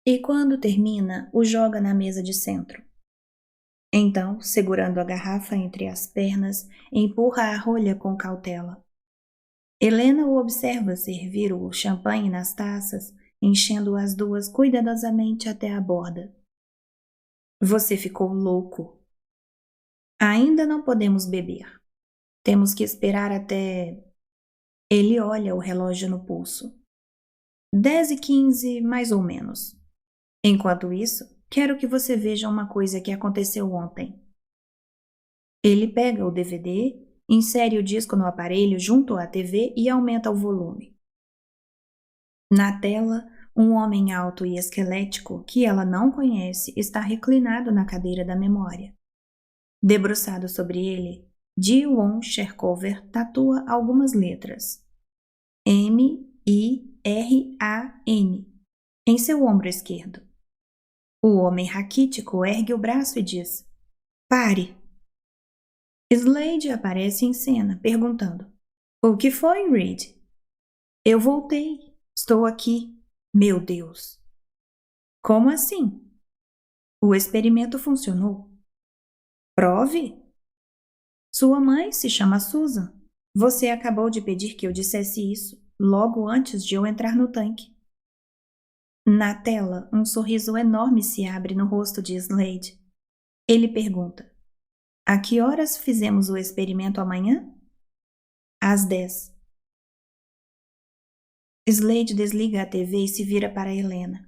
e, quando termina, o joga na mesa de centro. Então, segurando a garrafa entre as pernas, empurra a rolha com cautela. Helena o observa servir o champanhe nas taças, enchendo as duas cuidadosamente até a borda. Você ficou louco. Ainda não podemos beber. Temos que esperar até... Ele olha o relógio no pulso. 10h15, mais ou menos. Enquanto isso, quero que você veja uma coisa que aconteceu ontem. Ele pega o DVD, insere o disco no aparelho junto à TV e aumenta o volume. Na tela, um homem alto e esquelético que ela não conhece está reclinado na cadeira da memória. Debruçado sobre ele, Ji-won Sherkover tatua algumas letras. M-I-R-A-N em seu ombro esquerdo. O homem raquítico ergue o braço e diz: Pare! Slade aparece em cena, perguntando: O que foi, Reed? Eu voltei. Estou aqui. Meu Deus! Como assim? O experimento funcionou. Prove? Sua mãe se chama Susan. Você acabou de pedir que eu dissesse isso, logo antes de eu entrar no tanque. Na tela, um sorriso enorme se abre no rosto de Slade. Ele pergunta: A que horas fizemos o experimento amanhã? Às 10. Slade desliga a TV e se vira para Helena.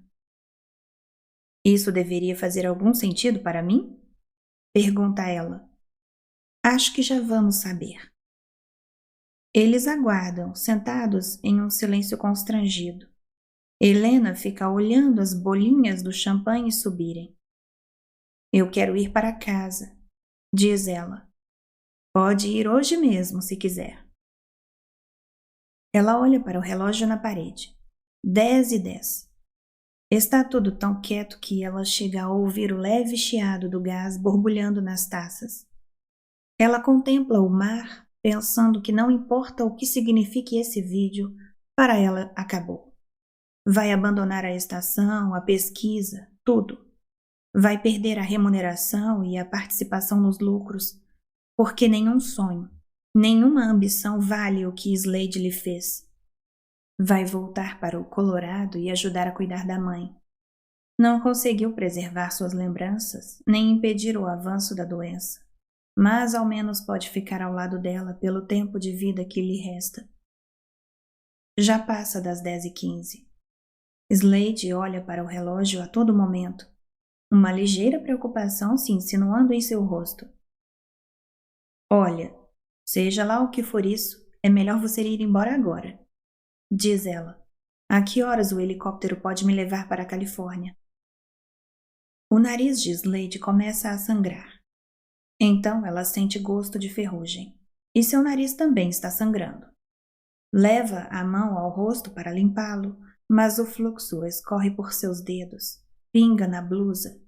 Isso deveria fazer algum sentido para mim? Pergunta ela. Acho que já vamos saber. Eles aguardam, sentados em um silêncio constrangido. Helena fica olhando as bolinhas do champanhe subirem. Eu quero ir para casa, diz ela. Pode ir hoje mesmo, se quiser. Ela olha para o relógio na parede. 10h10. Está tudo tão quieto que ela chega a ouvir o leve chiado do gás borbulhando nas taças. Ela contempla o mar, pensando que não importa o que signifique esse vídeo, para ela acabou. Vai abandonar a estação, a pesquisa, tudo. Vai perder a remuneração e a participação nos lucros, porque nenhum sonho, nenhuma ambição vale o que Slade lhe fez. Vai voltar para o Colorado e ajudar a cuidar da mãe. Não conseguiu preservar suas lembranças, nem impedir o avanço da doença, mas ao menos pode ficar ao lado dela pelo tempo de vida que lhe resta. Já passa das 10h15. Slade olha para o relógio a todo momento, uma ligeira preocupação se insinuando em seu rosto. Olha, seja lá o que for isso, é melhor você ir embora agora, diz ela. A que horas o helicóptero pode me levar para a Califórnia? O nariz de Slade começa a sangrar. Então ela sente gosto de ferrugem. E seu nariz também está sangrando. Leva a mão ao rosto para limpá-lo, mas o fluxo escorre por seus dedos, pinga na blusa.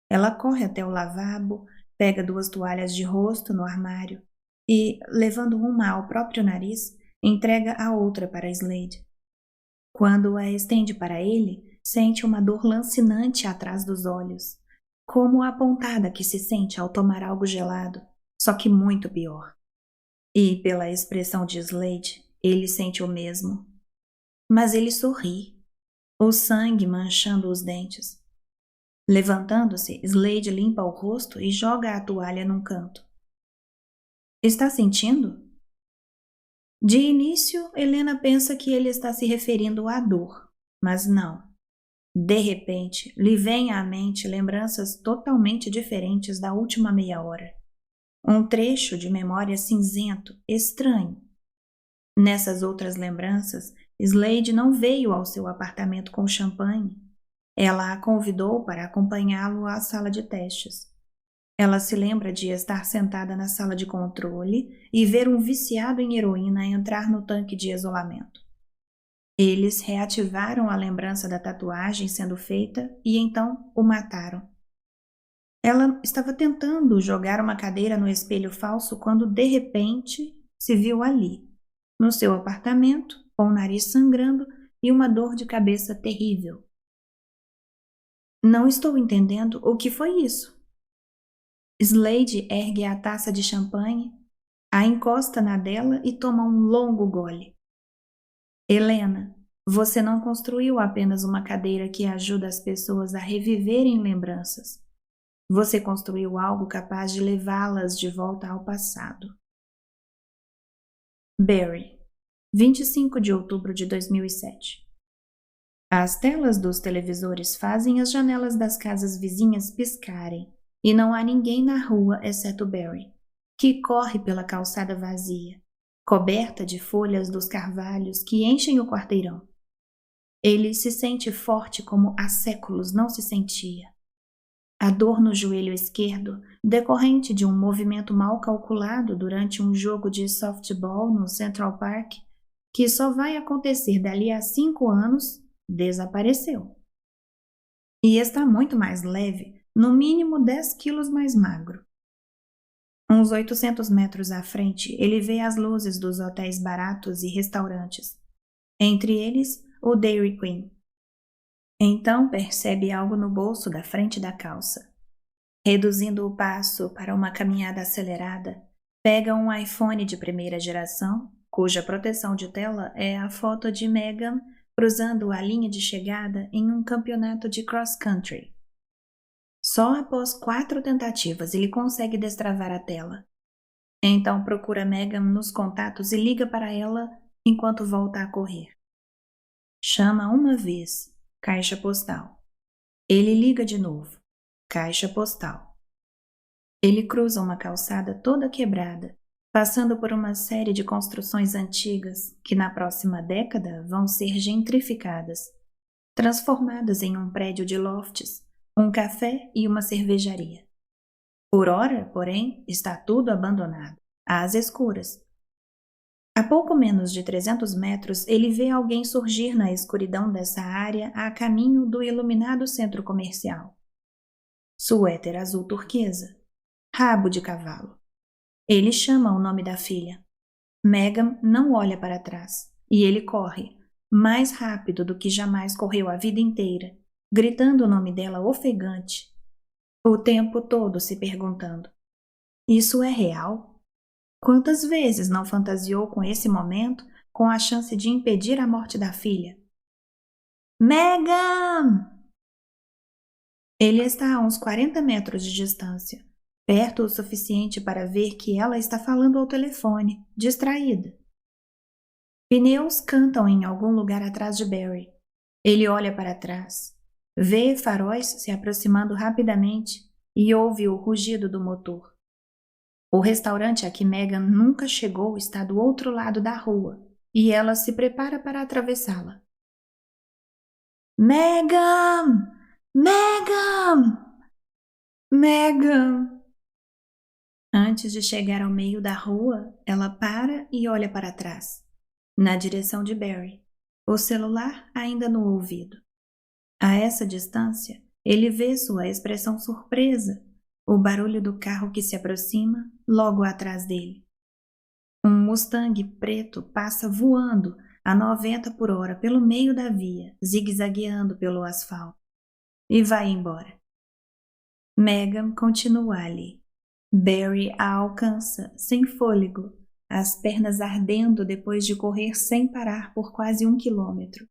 Ela corre até o lavabo, pega 2 toalhas de rosto no armário e, levando uma ao próprio nariz, entrega a outra para Slade. Quando a estende para ele, sente uma dor lancinante atrás dos olhos, como a pontada que se sente ao tomar algo gelado, só que muito pior. E, pela expressão de Slade, ele sente o mesmo. Mas ele sorri, o sangue manchando os dentes. Levantando-se, Slade limpa o rosto e joga a toalha num canto. Está sentindo? De início, Helena pensa que ele está se referindo à dor, mas não. De repente, lhe vêm à mente lembranças totalmente diferentes da última meia hora. Um trecho de memória cinzento, estranho. Nessas outras lembranças, Slade não veio ao seu apartamento com champanhe. Ela a convidou para acompanhá-lo à sala de testes. Ela se lembra de estar sentada na sala de controle e ver um viciado em heroína entrar no tanque de isolamento. Eles reativaram a lembrança da tatuagem sendo feita e então o mataram. Ela estava tentando jogar uma cadeira no espelho falso quando, de repente, se viu ali, no seu apartamento, com o nariz sangrando e uma dor de cabeça terrível. Não estou entendendo o que foi isso. Slade ergue a taça de champanhe, a encosta na dela e toma um longo gole. Helena, você não construiu apenas uma cadeira que ajuda as pessoas a reviverem lembranças. Você construiu algo capaz de levá-las de volta ao passado. Barry, 25 de outubro de 2007. As telas dos televisores fazem as janelas das casas vizinhas piscarem, e não há ninguém na rua exceto Barry, que corre pela calçada vazia, coberta de folhas dos carvalhos que enchem o quarteirão. Ele se sente forte como há séculos não se sentia. A dor no joelho esquerdo, decorrente de um movimento mal calculado durante um jogo de softball no Central Park, que só vai acontecer dali a 5 anos, desapareceu. E está muito mais leve, no mínimo 10 quilos mais magro. Uns 800 metros à frente, ele vê as luzes dos hotéis baratos e restaurantes, entre eles o Dairy Queen. Então percebe algo no bolso da frente da calça. Reduzindo o passo para uma caminhada acelerada, pega um iPhone de primeira geração, cuja proteção de tela é a foto de Megan cruzando a linha de chegada em um campeonato de cross-country. Só após 4 tentativas ele consegue destravar a tela. Então procura Megan nos contatos e liga para ela enquanto volta a correr. Chama uma vez, caixa postal. Ele liga de novo, caixa postal. Ele cruza uma calçada toda quebrada, passando por uma série de construções antigas que na próxima década vão ser gentrificadas, transformadas em um prédio de lofts, um café e uma cervejaria. Por ora, porém, está tudo abandonado, às escuras. A pouco menos de 300 metros, ele vê alguém surgir na escuridão dessa área a caminho do iluminado centro comercial. Suéter azul turquesa, rabo de cavalo. Ele chama o nome da filha. Megan não olha para trás, e ele corre, mais rápido do que jamais correu a vida inteira, gritando o nome dela ofegante, o tempo todo se perguntando: isso é real? Quantas vezes não fantasiou com esse momento, com a chance de impedir a morte da filha? Megan! Ele está a uns 40 metros de distância, perto o suficiente para ver que ela está falando ao telefone, distraída. Pneus cantam em algum lugar atrás de Barry. Ele olha para trás, vê faróis se aproximando rapidamente e ouve o rugido do motor. O restaurante a que Megan nunca chegou está do outro lado da rua e ela se prepara para atravessá-la. Megan! Megan! Megan! Antes de chegar ao meio da rua, ela para e olha para trás, na direção de Barry, o celular ainda no ouvido. A essa distância, ele vê sua expressão surpresa, o barulho do carro que se aproxima logo atrás dele. Um Mustang preto passa voando a 90 por hora pelo meio da via, zigue-zagueando pelo asfalto, e vai embora. Megan continua ali. Barry a alcança, sem fôlego, as pernas ardendo depois de correr sem parar por quase 1 quilômetro.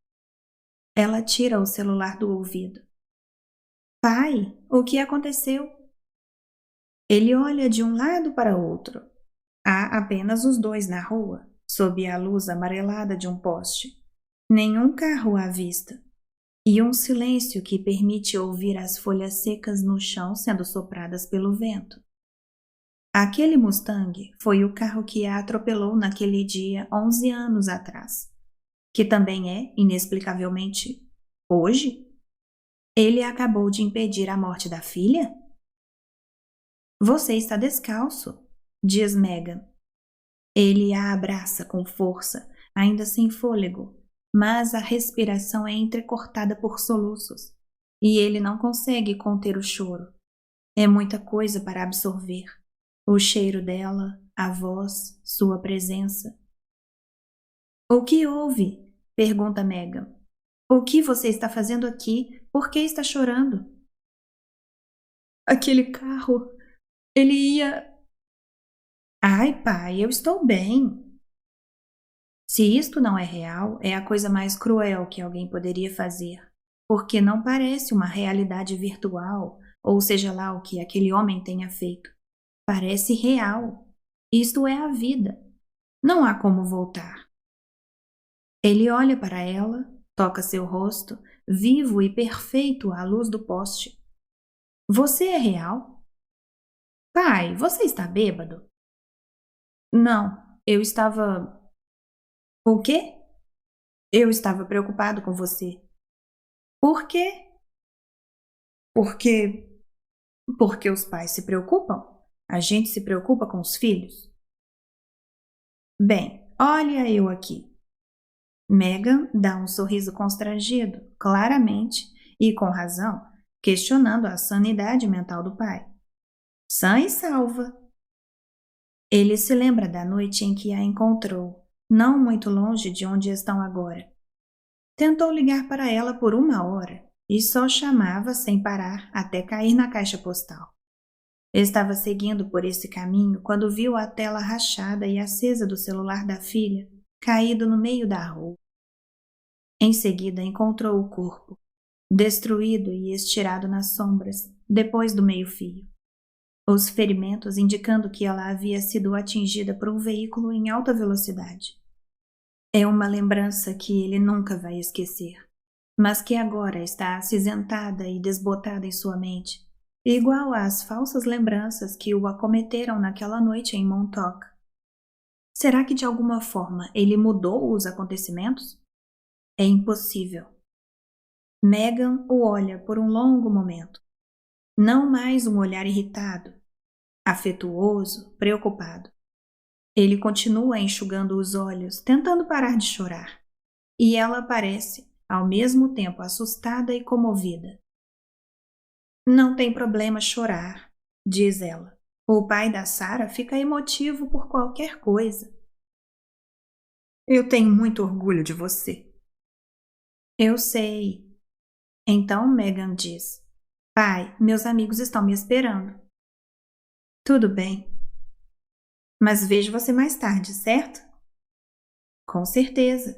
Ela tira o celular do ouvido. Pai, o que aconteceu? Ele olha de um lado para outro. Há apenas os dois na rua, sob a luz amarelada de um poste. Nenhum carro à vista. E um silêncio que permite ouvir as folhas secas no chão sendo sopradas pelo vento. Aquele Mustang foi o carro que a atropelou naquele dia 11 anos atrás, que também é, inexplicavelmente, hoje? Ele acabou de impedir a morte da filha? Você está descalço, diz Megan. Ele a abraça com força, ainda sem fôlego, mas a respiração é entrecortada por soluços, e ele não consegue conter o choro. É muita coisa para absorver. O cheiro dela, a voz, sua presença. O que houve? Pergunta Megan. O que você está fazendo aqui? Por que está chorando? Aquele carro, ele ia. Ai, pai, eu estou bem. Se isto não é real, é a coisa mais cruel que alguém poderia fazer, porque não parece uma realidade virtual, ou seja lá o que aquele homem tenha feito. Parece real. Isto é a vida. Não há como voltar. Ele olha para ela, toca seu rosto, vivo e perfeito à luz do poste. Você é real? Pai, você está bêbado? Não, eu estava. O quê? Eu estava preocupado com você. Por quê? Porque. Porque os pais se preocupam? A gente se preocupa com os filhos? Bem, olha eu aqui. Megan dá um sorriso constrangido, claramente, e com razão, questionando a sanidade mental do pai. Sã e salva. Ele se lembra da noite em que a encontrou, não muito longe de onde estão agora. Tentou ligar para ela por 1 hora e só chamava sem parar até cair na caixa postal. Estava seguindo por esse caminho quando viu a tela rachada e acesa do celular da filha caído no meio da rua. Em seguida encontrou o corpo, destruído e estirado nas sombras, depois do meio-fio. Os ferimentos indicando que ela havia sido atingida por um veículo em alta velocidade. É uma lembrança que ele nunca vai esquecer, mas que agora está acinzentada e desbotada em sua mente, igual às falsas lembranças que o acometeram naquela noite em Montauk. Será que de alguma forma ele mudou os acontecimentos? É impossível. Megan o olha por um longo momento. Não mais um olhar irritado, afetuoso, preocupado. Ele continua enxugando os olhos, tentando parar de chorar. E ela parece, ao mesmo tempo, assustada e comovida. Não tem problema chorar, diz ela. O pai da Sarah fica emotivo por qualquer coisa. Eu tenho muito orgulho de você. Eu sei. Então Megan diz: Pai, meus amigos estão me esperando. Tudo bem. Mas vejo você mais tarde, certo? Com certeza.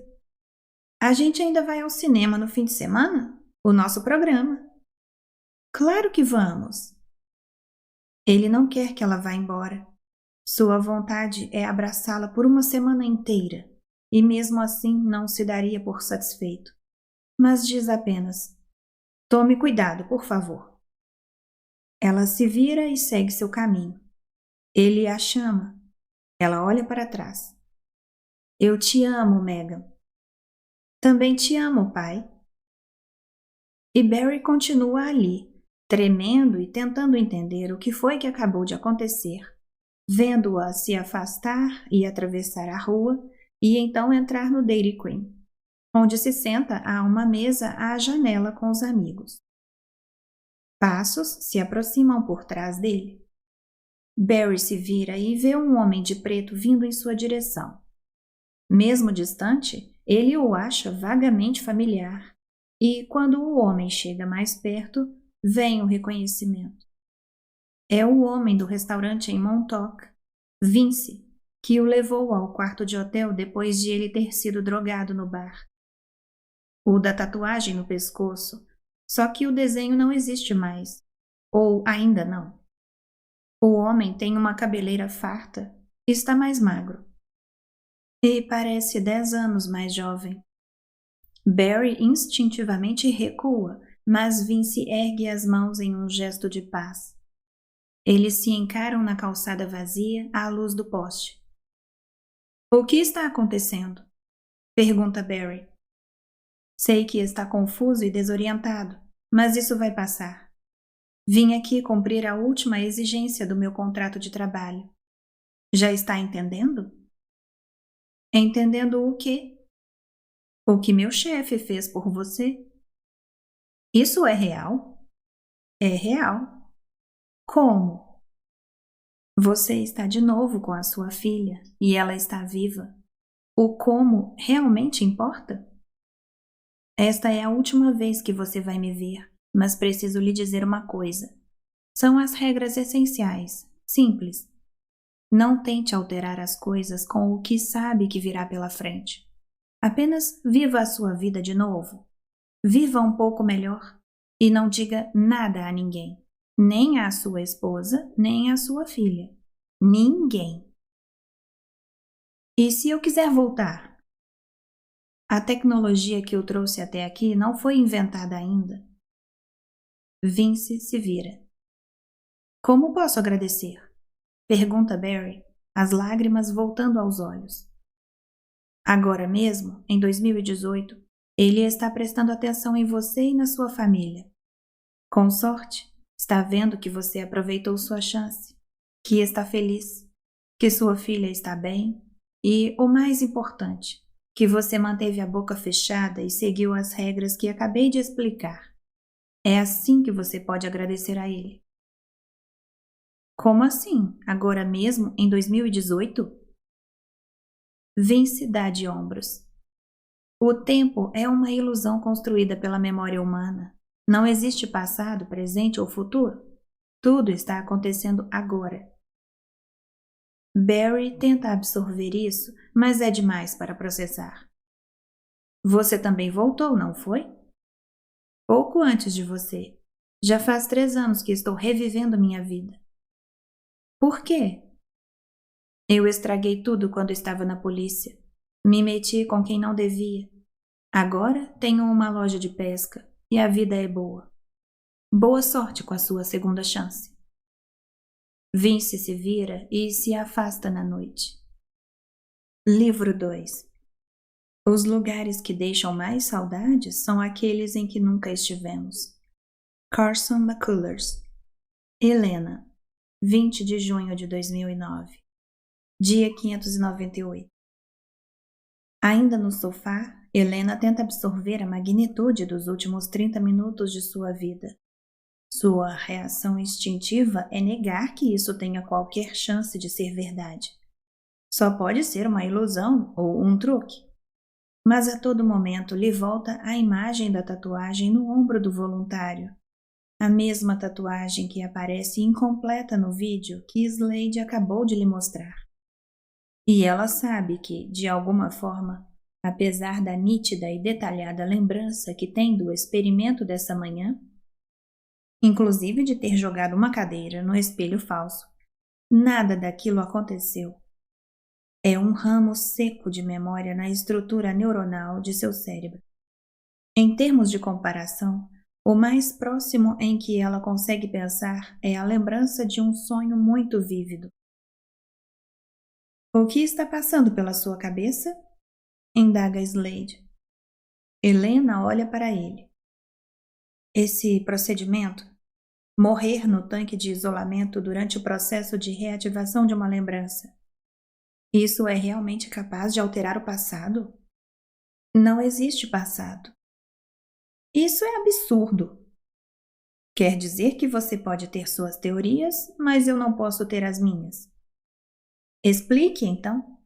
A gente ainda vai ao cinema no fim de semana? O nosso programa. Claro que vamos. Ele não quer que ela vá embora. Sua vontade é abraçá-la por 1 semana inteira, e mesmo assim não se daria por satisfeito. Mas diz apenas: tome cuidado, por favor. Ela se vira e segue seu caminho. Ele a chama. Ela olha para trás. Eu te amo, Megan. Também te amo, pai. E Barry continua ali, tremendo e tentando entender o que foi que acabou de acontecer, vendo-a se afastar e atravessar a rua e então entrar no Dairy Queen, onde se senta a uma mesa à janela com os amigos. Passos se aproximam por trás dele. Barry se vira e vê um homem de preto vindo em sua direção. Mesmo distante, ele o acha vagamente familiar, e quando o homem chega mais perto, vem o reconhecimento. É o homem do restaurante em Montauk, Vince, que o levou ao quarto de hotel depois de ele ter sido drogado no bar. O da tatuagem no pescoço, só que o desenho não existe mais, ou ainda não. O homem tem uma cabeleira farta, está mais magro. E parece 10 anos mais jovem. Barry instintivamente recua, mas Vince ergue as mãos em um gesto de paz. Eles se encaram na calçada vazia à luz do poste. O que está acontecendo? Pergunta Barry. Sei que está confuso e desorientado, mas isso vai passar. Vim aqui cumprir a última exigência do meu contrato de trabalho. Já está entendendo? Entendendo o quê? O que meu chefe fez por você? Isso é real? É real. Como? Você está de novo com a sua filha e ela está viva. O como realmente importa? Esta é a última vez que você vai me ver, mas preciso lhe dizer uma coisa. São as regras essenciais, simples. Não tente alterar as coisas com o que sabe que virá pela frente. Apenas viva a sua vida de novo. Viva um pouco melhor e não diga nada a ninguém, nem à sua esposa, nem à sua filha. Ninguém. E se eu quiser voltar? A tecnologia que o trouxe até aqui não foi inventada ainda. Vince se vira. Como posso agradecer? Pergunta Barry, as lágrimas voltando aos olhos. Agora mesmo, em 2018, ele está prestando atenção em você e na sua família. Com sorte, está vendo que você aproveitou sua chance, que está feliz, que sua filha está bem e, o mais importante, que você manteve a boca fechada e seguiu as regras que acabei de explicar. É assim que você pode agradecer a ele. Como assim? Agora mesmo, em 2018? Vince dá de ombros. O tempo é uma ilusão construída pela memória humana. Não existe passado, presente ou futuro. Tudo está acontecendo agora. Barry tenta absorver isso, mas é demais para processar. Você também voltou, não foi? Pouco antes de você. Já faz 3 anos que estou revivendo minha vida. Por quê? Eu estraguei tudo quando estava na polícia. Me meti com quem não devia. Agora tenho uma loja de pesca e a vida é boa. Boa sorte com a sua segunda chance. Vince se vira e se afasta na noite. Livro 2. Os lugares que deixam mais saudades são aqueles em que nunca estivemos. Carson McCullers. Helena, 20 de junho de 2009. Dia 598. Ainda no sofá, Helena tenta absorver a magnitude dos últimos 30 minutos de sua vida. Sua reação instintiva é negar que isso tenha qualquer chance de ser verdade. Só pode ser uma ilusão ou um truque. Mas a todo momento lhe volta a imagem da tatuagem no ombro do voluntário. A mesma tatuagem que aparece incompleta no vídeo que Slade acabou de lhe mostrar. E ela sabe que, de alguma forma, apesar da nítida e detalhada lembrança que tem do experimento dessa manhã, inclusive de ter jogado uma cadeira no espelho falso, nada daquilo aconteceu. É um ramo seco de memória na estrutura neuronal de seu cérebro. Em termos de comparação, o mais próximo em que ela consegue pensar é a lembrança de um sonho muito vívido. O que está passando pela sua cabeça? Indaga Slade. Helena olha para ele. Esse procedimento, morrer no tanque de isolamento durante o processo de reativação de uma lembrança, isso é realmente capaz de alterar o passado? Não existe passado. Isso é absurdo. Quer dizer que você pode ter suas teorias, mas eu não posso ter as minhas. Explique, então.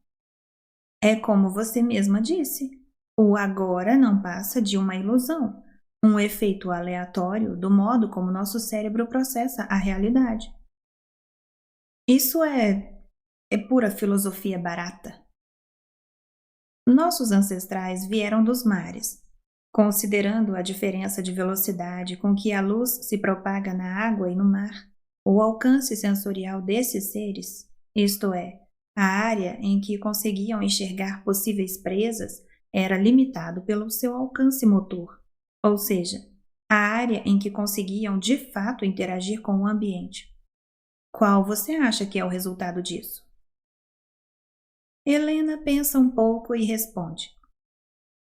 É como você mesma disse. O agora não passa de uma ilusão, um efeito aleatório do modo como nosso cérebro processa a realidade. Isso é pura filosofia barata. Nossos ancestrais vieram dos mares. Considerando a diferença de velocidade com que a luz se propaga na água e no mar, o alcance sensorial desses seres, isto é, a área em que conseguiam enxergar possíveis presas, era limitado pelo seu alcance motor, ou seja, a área em que conseguiam de fato interagir com o ambiente. Qual você acha que é o resultado disso? Helena pensa um pouco e responde.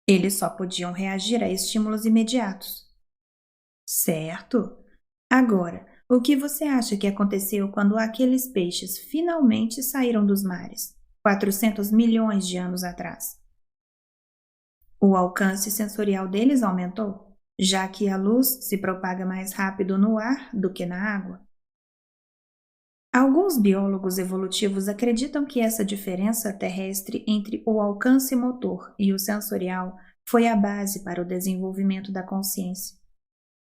Eles só podiam reagir a estímulos imediatos. Certo. Agora, o que você acha que aconteceu quando aqueles peixes finalmente saíram dos mares, 400 milhões de anos atrás? O alcance sensorial deles aumentou, já que a luz se propaga mais rápido no ar do que na água. Alguns biólogos evolutivos acreditam que essa diferença terrestre entre o alcance motor e o sensorial foi a base para o desenvolvimento da consciência.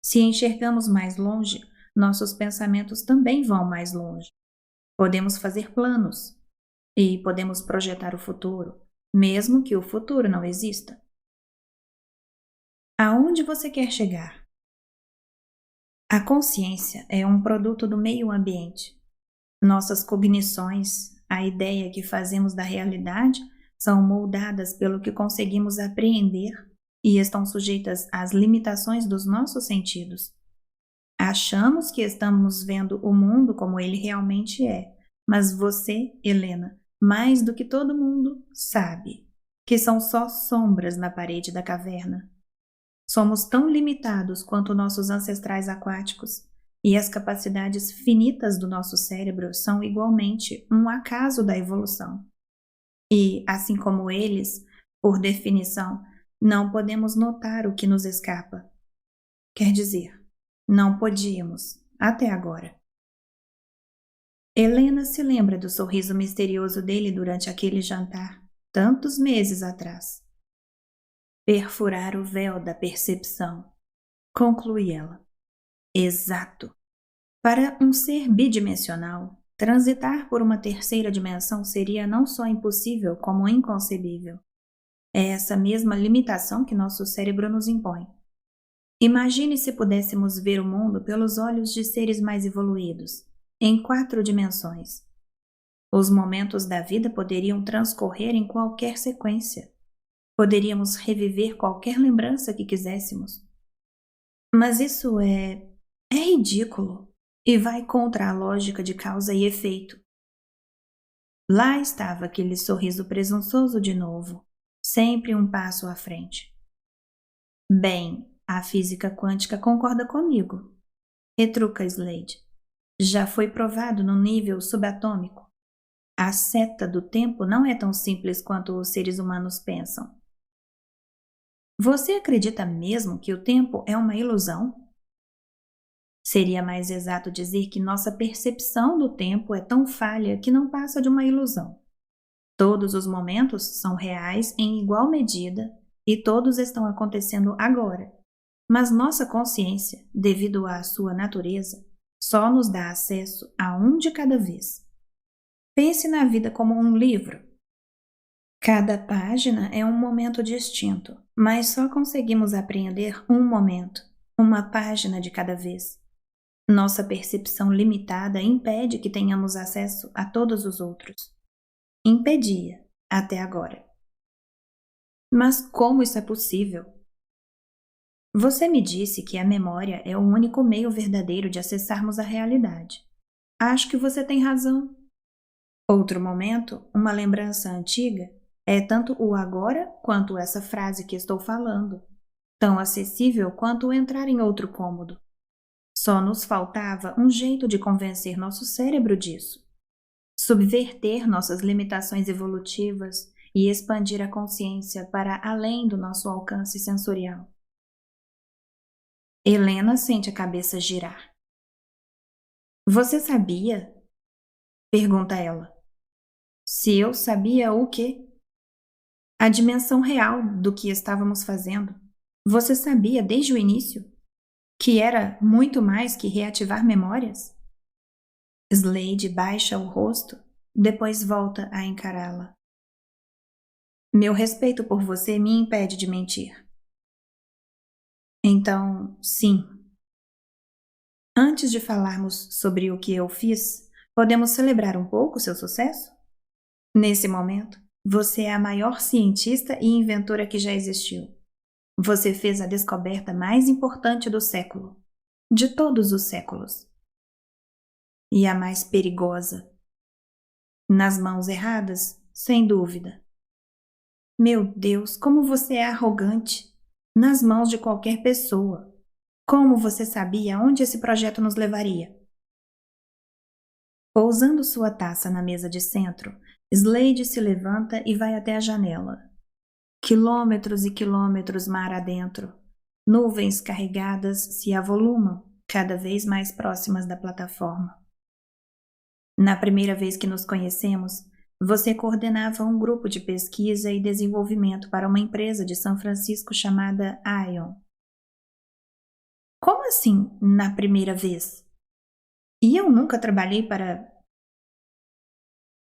Se enxergamos mais longe, nossos pensamentos também vão mais longe. Podemos fazer planos e podemos projetar o futuro, mesmo que o futuro não exista. Aonde você quer chegar? A consciência é um produto do meio ambiente. Nossas cognições, a ideia que fazemos da realidade, são moldadas pelo que conseguimos apreender e estão sujeitas às limitações dos nossos sentidos. Achamos que estamos vendo o mundo como ele realmente é, mas você, Helena, mais do que todo mundo, sabe que são só sombras na parede da caverna. Somos tão limitados quanto nossos ancestrais aquáticos, e as capacidades finitas do nosso cérebro são igualmente um acaso da evolução. E, assim como eles, por definição, não podemos notar o que nos escapa. Quer dizer, não podíamos, até agora. Helena se lembra do sorriso misterioso dele durante aquele jantar, tantos meses atrás. Perfurar o véu da percepção, conclui ela. Exato. Para um ser bidimensional, transitar por uma terceira dimensão seria não só impossível, como inconcebível. É essa mesma limitação que nosso cérebro nos impõe. Imagine se pudéssemos ver o mundo pelos olhos de seres mais evoluídos, em 4 dimensões. Os momentos da vida poderiam transcorrer em qualquer sequência. Poderíamos reviver qualquer lembrança que quiséssemos. Mas isso é ridículo e vai contra a lógica de causa e efeito. Lá estava aquele sorriso presunçoso de novo, sempre um passo à frente. Bem, a física quântica concorda comigo, retruca Slade. Já foi provado no nível subatômico. A seta do tempo não é tão simples quanto os seres humanos pensam. Você acredita mesmo que o tempo é uma ilusão? Seria mais exato dizer que nossa percepção do tempo é tão falha que não passa de uma ilusão. Todos os momentos são reais em igual medida e todos estão acontecendo agora. Mas nossa consciência, devido à sua natureza, só nos dá acesso a um de cada vez. Pense na vida como um livro. Cada página é um momento distinto, mas só conseguimos apreender um momento, uma página de cada vez. Nossa percepção limitada impede que tenhamos acesso a todos os outros. Impedia, até agora. Mas como isso é possível? Você me disse que a memória é o único meio verdadeiro de acessarmos a realidade. Acho que você tem razão. Outro momento, uma lembrança antiga, é tanto o agora quanto essa frase que estou falando, tão acessível quanto entrar em outro cômodo. Só nos faltava um jeito de convencer nosso cérebro disso. Subverter nossas limitações evolutivas e expandir a consciência para além do nosso alcance sensorial. Helena sente a cabeça girar. Você sabia? Pergunta ela. Se eu sabia o quê? A dimensão real do que estávamos fazendo. Você sabia desde o início que era muito mais que reativar memórias? Slade baixa o rosto, depois volta a encará-la. Meu respeito por você me impede de mentir. Então, sim. Antes de falarmos sobre o que eu fiz, podemos celebrar um pouco seu sucesso? Nesse momento, você é a maior cientista e inventora que já existiu. Você fez a descoberta mais importante do século, de todos os séculos. E a mais perigosa. Nas mãos erradas, sem dúvida. Meu Deus, como você é arrogante! Nas mãos de qualquer pessoa. Como você sabia onde esse projeto nos levaria? Pousando sua taça na mesa de centro, Slade se levanta e vai até a janela. Quilômetros e quilômetros mar adentro. Nuvens carregadas se avolumam, cada vez mais próximas da plataforma. Na primeira vez que nos conhecemos, você coordenava um grupo de pesquisa e desenvolvimento para uma empresa de São Francisco chamada Ion. Como assim, na primeira vez? E eu nunca trabalhei para...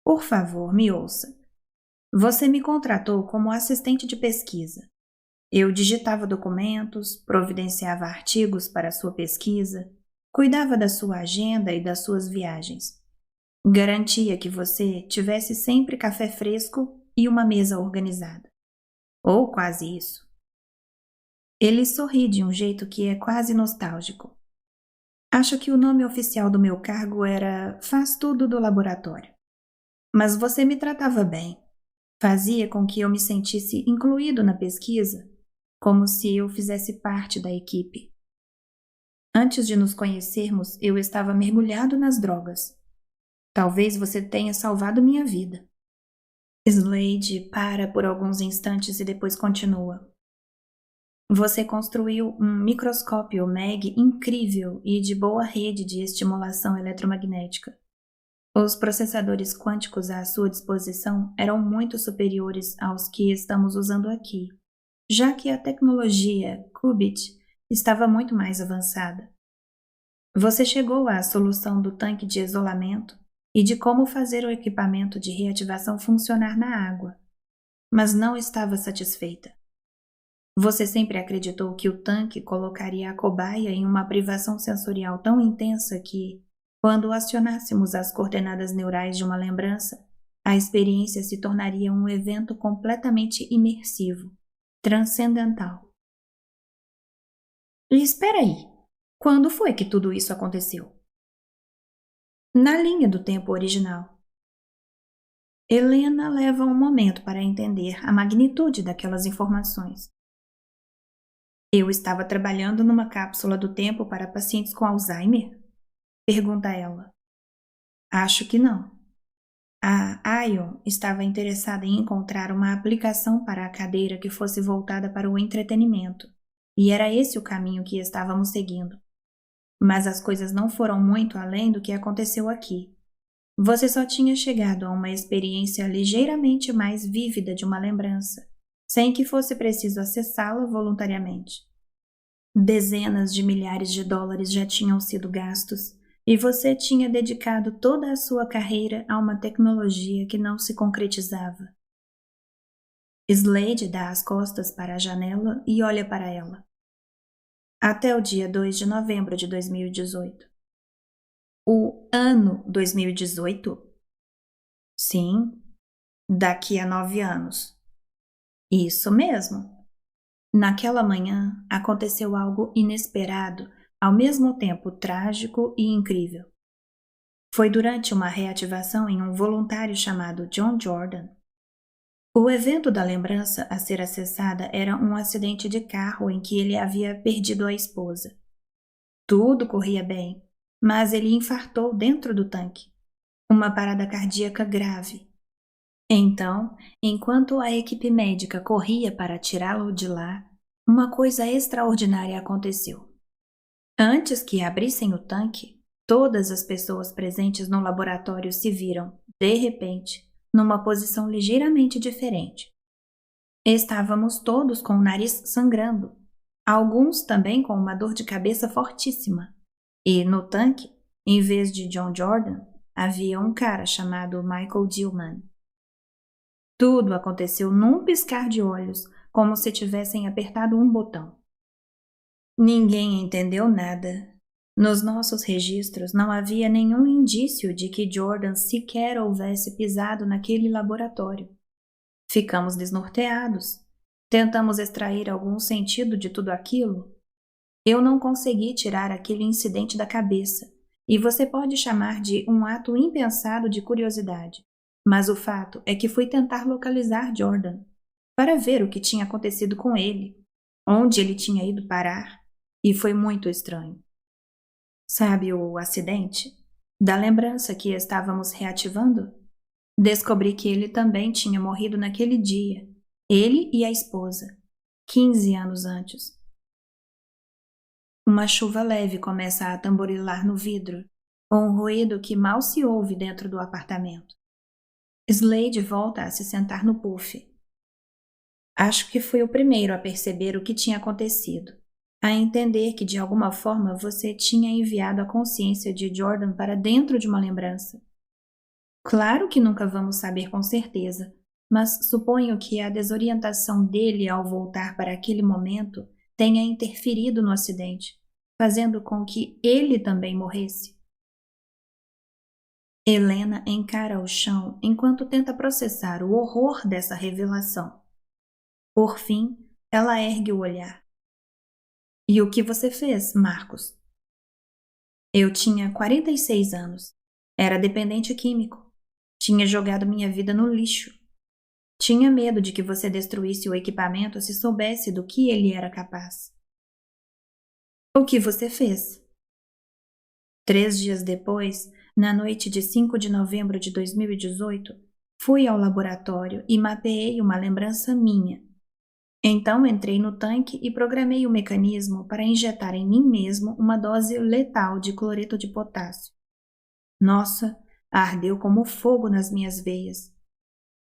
Por favor, me ouça. Você me contratou como assistente de pesquisa. Eu digitava documentos, providenciava artigos para sua pesquisa, cuidava da sua agenda e das suas viagens. Garantia que você tivesse sempre café fresco e uma mesa organizada. Ou quase isso. Ele sorri de um jeito que é quase nostálgico. Acho que o nome oficial do meu cargo era Faz Tudo do Laboratório. Mas você me tratava bem. Fazia com que eu me sentisse incluído na pesquisa, como se eu fizesse parte da equipe. Antes de nos conhecermos, eu estava mergulhado nas drogas. Talvez você tenha salvado minha vida. Slade para por alguns instantes e depois continua. Você construiu um microscópio MEG incrível e de boa rede de estimulação eletromagnética. Os processadores quânticos à sua disposição eram muito superiores aos que estamos usando aqui, já que a tecnologia Qubit estava muito mais avançada. Você chegou à solução do tanque de isolamento e de como fazer o equipamento de reativação funcionar na água, mas não estava satisfeita. Você sempre acreditou que o tanque colocaria a cobaia em uma privação sensorial tão intensa que, quando acionássemos as coordenadas neurais de uma lembrança, a experiência se tornaria um evento completamente imersivo, transcendental. E espera aí, quando foi que tudo isso aconteceu? Na linha do tempo original. Helena leva um momento para entender a magnitude daquelas informações. Eu estava trabalhando numa cápsula do tempo para pacientes com Alzheimer? Pergunta ela. Acho que não. A Ion estava interessada em encontrar uma aplicação para a cadeira que fosse voltada para o entretenimento, e era esse o caminho que estávamos seguindo. Mas as coisas não foram muito além do que aconteceu aqui. Você só tinha chegado a uma experiência ligeiramente mais vívida de uma lembrança, sem que fosse preciso acessá-la voluntariamente. Dezenas de milhares de dólares já tinham sido gastos, e você tinha dedicado toda a sua carreira a uma tecnologia que não se concretizava. Slade dá as costas para a janela e olha para ela. Até o dia 2 de novembro de 2018. O ano 2018? Sim, daqui a 9 anos. Isso mesmo. Naquela manhã aconteceu algo inesperado, ao mesmo tempo trágico e incrível. Foi durante uma reativação em um voluntário chamado John Jordan. O evento da lembrança a ser acessada era um acidente de carro em que ele havia perdido a esposa. Tudo corria bem, mas ele infartou dentro do tanque. Uma parada cardíaca grave. Então, enquanto a equipe médica corria para tirá-lo de lá, uma coisa extraordinária aconteceu. Antes que abrissem o tanque, todas as pessoas presentes no laboratório se viram, de repente, numa posição ligeiramente diferente. Estávamos todos com o nariz sangrando, alguns também com uma dor de cabeça fortíssima. E no tanque, em vez de John Jordan, havia um cara chamado Michael Dillman. Tudo aconteceu num piscar de olhos, como se tivessem apertado um botão. Ninguém entendeu nada. Nos nossos registros não havia nenhum indício de que Jordan sequer houvesse pisado naquele laboratório. Ficamos desnorteados. Tentamos extrair algum sentido de tudo aquilo. Eu não consegui tirar aquele incidente da cabeça, e você pode chamar de um ato impensado de curiosidade. Mas o fato é que fui tentar localizar Jordan, para ver o que tinha acontecido com ele, onde ele tinha ido parar, e foi muito estranho. Sabe o acidente? Da lembrança que estávamos reativando? Descobri que ele também tinha morrido naquele dia, Ele e a esposa, 15 anos antes. Uma chuva leve começa a tamborilar no vidro, com um ruído que mal se ouve dentro do apartamento. Slade volta a se sentar no puff. Acho que fui o primeiro a perceber o que tinha acontecido, a entender que de alguma forma você tinha enviado a consciência de Jordan para dentro de uma lembrança. Claro que nunca vamos saber com certeza, mas suponho que a desorientação dele ao voltar para aquele momento tenha interferido no acidente, fazendo com que ele também morresse. Helena encara o chão enquanto tenta processar o horror dessa revelação. Por fim, ela ergue o olhar. E o que você fez, Marcos? Eu tinha 46 anos. Era dependente químico. Tinha jogado minha vida no lixo. Tinha medo de que você destruísse o equipamento se soubesse do que ele era capaz. O que você fez? 3 dias depois, na noite de 5 de novembro de 2018, fui ao laboratório e mapeei uma lembrança minha. Então entrei no tanque e programei o mecanismo para injetar em mim mesmo uma dose letal de cloreto de potássio. Nossa, ardeu como fogo nas minhas veias.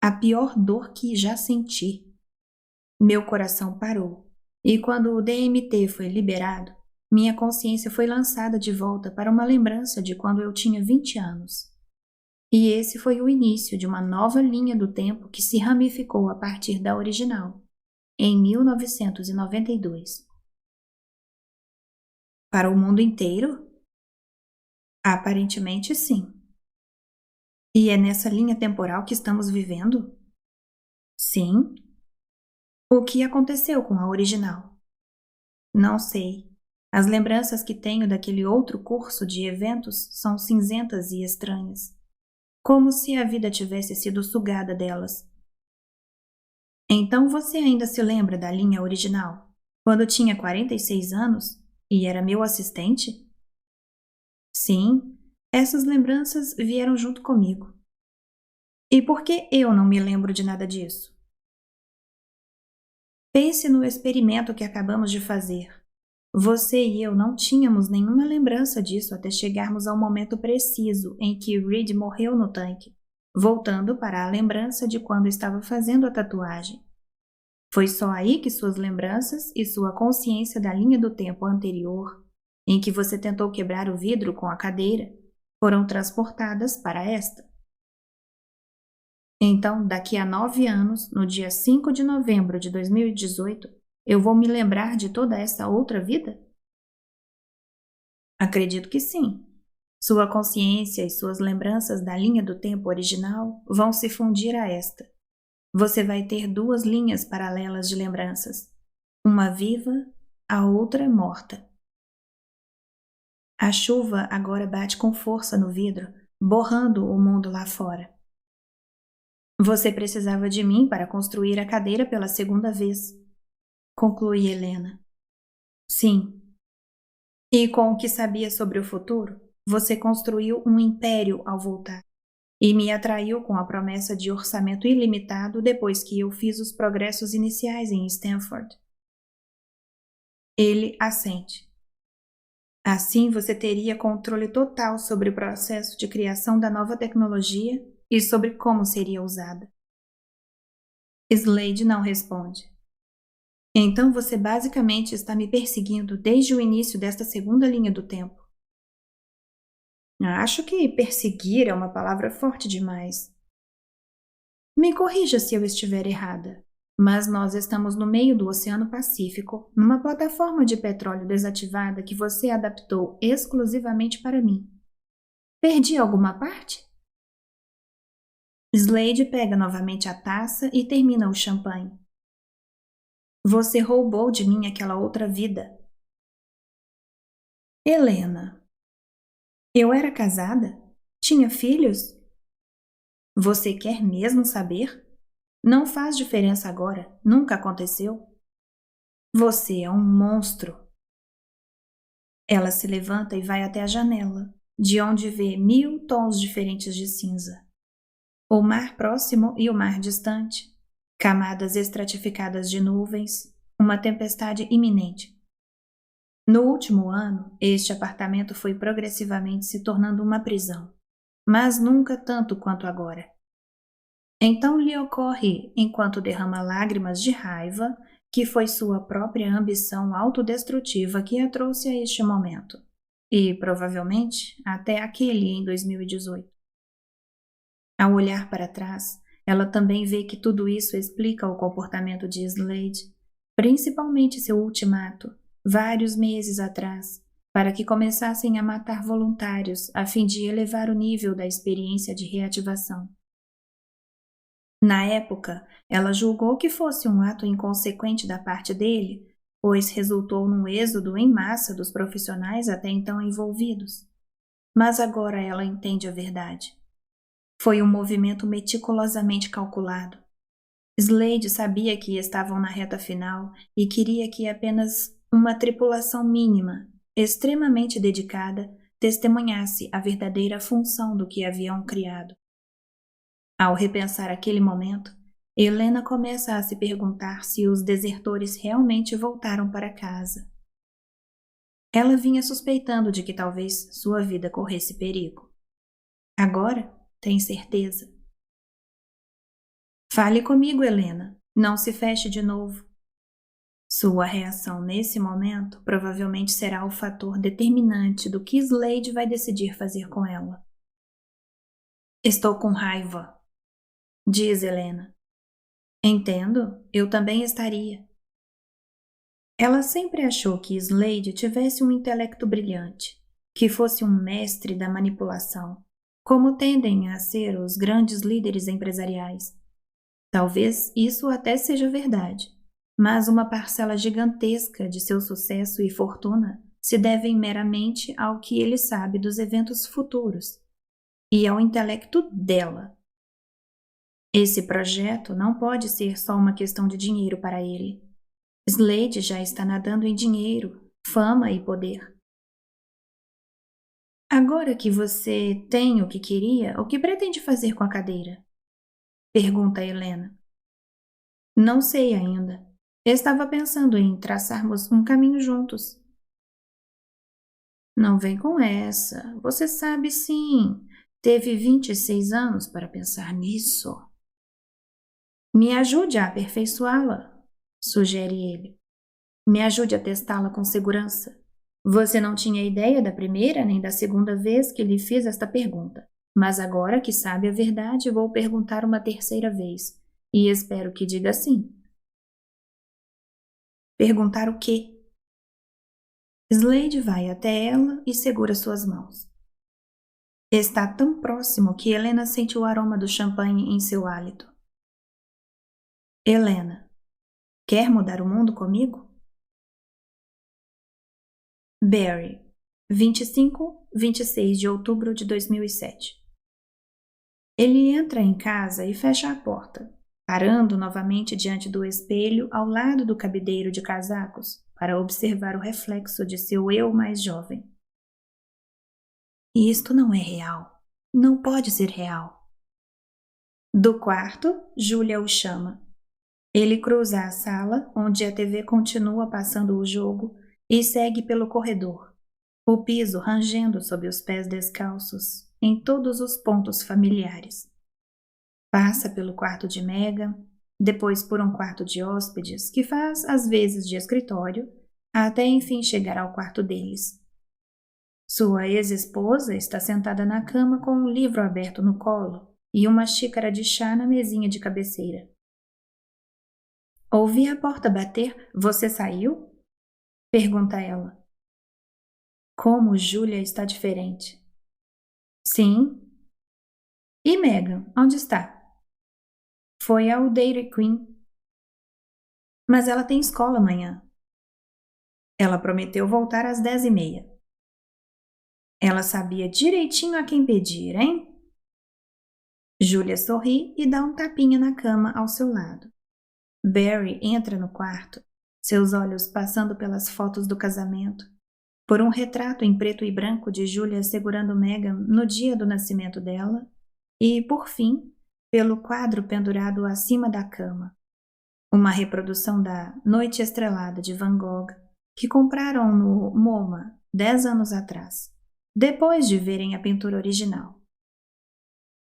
A pior dor que já senti. Meu coração parou, e quando o DMT foi liberado, minha consciência foi lançada de volta para uma lembrança de quando eu tinha 20 anos. E esse foi o início de uma nova linha do tempo que se ramificou a partir da original, em 1992. Para o mundo inteiro? Aparentemente sim. E é nessa linha temporal que estamos vivendo? Sim. O que aconteceu com a original? Não sei. As lembranças que tenho daquele outro curso de eventos são cinzentas e estranhas, como se a vida tivesse sido sugada delas. Então você ainda se lembra da linha original, quando tinha 46 anos e era meu assistente? Sim, essas lembranças vieram junto comigo. E por que eu não me lembro de nada disso? Pense no experimento que acabamos de fazer. Você e eu não tínhamos nenhuma lembrança disso até chegarmos ao momento preciso em que Reed morreu no tanque, voltando para a lembrança de quando estava fazendo a tatuagem. Foi só aí que suas lembranças e sua consciência da linha do tempo anterior, em que você tentou quebrar o vidro com a cadeira, foram transportadas para esta. Então, daqui a 9 anos, no dia 5 de novembro de 2018, eu vou me lembrar de toda essa outra vida? Acredito que sim. Sua consciência e suas lembranças da linha do tempo original vão se fundir a esta. Você vai ter 2 linhas paralelas de lembranças. Uma viva, a outra morta. A chuva agora bate com força no vidro, borrando o mundo lá fora. Você precisava de mim para construir a cadeira pela segunda vez, conclui Helena. Sim. E com o que sabia sobre o futuro, você construiu um império ao voltar. E me atraiu com a promessa de orçamento ilimitado depois que eu fiz os progressos iniciais em Stanford. Ele assente. Assim você teria controle total sobre o processo de criação da nova tecnologia e sobre como seria usada. Slade não responde. Então você basicamente está me perseguindo desde o início desta segunda linha do tempo. Acho que perseguir é uma palavra forte demais. Me corrija se eu estiver errada, mas nós estamos no meio do Oceano Pacífico, numa plataforma de petróleo desativada que você adaptou exclusivamente para mim. Perdi alguma parte? Slade pega novamente a taça e termina o champanhe. Você roubou de mim aquela outra vida. Helena. Eu era casada? Tinha filhos? Você quer mesmo saber? Não faz diferença agora, nunca aconteceu. Você é um monstro. Ela se levanta e vai até a janela, de onde vê 1000 tons diferentes de cinza. O mar próximo e o mar distante. Camadas estratificadas de nuvens, uma tempestade iminente. No último ano, este apartamento foi progressivamente se tornando uma prisão, mas nunca tanto quanto agora. Então lhe ocorre, enquanto derrama lágrimas de raiva, que foi sua própria ambição autodestrutiva que a trouxe a este momento, e provavelmente até aquele em 2018. Ao olhar para trás, ela também vê que tudo isso explica o comportamento de Slade, principalmente seu ultimato, vários meses atrás, para que começassem a matar voluntários a fim de elevar o nível da experiência de reativação. Na época, ela julgou que fosse um ato inconsequente da parte dele, pois resultou num êxodo em massa dos profissionais até então envolvidos. Mas agora ela entende a verdade. Foi um movimento meticulosamente calculado. Slade sabia que estavam na reta final e queria que apenas uma tripulação mínima, extremamente dedicada, testemunhasse a verdadeira função do que haviam criado. Ao repensar aquele momento, Helena começa a se perguntar se os desertores realmente voltaram para casa. Ela vinha suspeitando de que talvez sua vida corresse perigo. Agora, tem certeza. Fale comigo, Helena. Não se feche de novo. Sua reação nesse momento provavelmente será o fator determinante do que Slade vai decidir fazer com ela. Estou com raiva, diz Helena. Entendo, eu também estaria. Ela sempre achou que Slade tivesse um intelecto brilhante, que fosse um mestre da manipulação, como tendem a ser os grandes líderes empresariais. Talvez isso até seja verdade, mas uma parcela gigantesca de seu sucesso e fortuna se devem meramente ao que ele sabe dos eventos futuros e ao intelecto dela. Esse projeto não pode ser só uma questão de dinheiro para ele. Slade já está nadando em dinheiro, fama e poder. Agora que você tem o que queria, o que pretende fazer com a cadeira? Pergunta Helena. Não sei ainda. Estava pensando em traçarmos um caminho juntos. Não vem com essa. Você sabe sim. Teve 26 anos para pensar nisso. Me ajude a aperfeiçoá-la, sugere ele. Me ajude a testá-la com segurança. Você não tinha ideia da primeira nem da segunda vez que lhe fiz esta pergunta, mas agora que sabe a verdade, vou perguntar uma terceira vez, e espero que diga sim. Perguntar o quê? Slade vai até ela e segura suas mãos. Está tão próximo que Helena sente o aroma do champanhe em seu hálito. Helena, quer mudar o mundo comigo? Barry, 25-26 de outubro de 2007. Ele entra em casa e fecha a porta, parando novamente diante do espelho ao lado do cabideiro de casacos para observar o reflexo de seu eu mais jovem. Isto não é real. Não pode ser real. Do quarto, Julia o chama. Ele cruza a sala, onde a TV continua passando o jogo, e segue pelo corredor, o piso rangendo sob os pés descalços, em todos os pontos familiares. Passa pelo quarto de Megan, depois por um quarto de hóspedes, que faz às vezes de escritório, até enfim chegar ao quarto deles. Sua ex-esposa está sentada na cama com um livro aberto no colo e uma xícara de chá na mesinha de cabeceira. Ouvi a porta bater. Você saiu? Pergunta ela. Como Julia está diferente. Sim. E Megan, onde está? Foi ao Dairy Queen. Mas ela tem escola amanhã. Ela prometeu voltar às 10h30. Ela sabia direitinho a quem pedir, hein? Julia sorri e dá um tapinha na cama ao seu lado. Barry entra no quarto, seus olhos passando pelas fotos do casamento, por um retrato em preto e branco de Julia segurando Megan no dia do nascimento dela e, por fim, pelo quadro pendurado acima da cama, uma reprodução da Noite Estrelada de Van Gogh que compraram no MoMA 10 anos atrás, depois de verem a pintura original.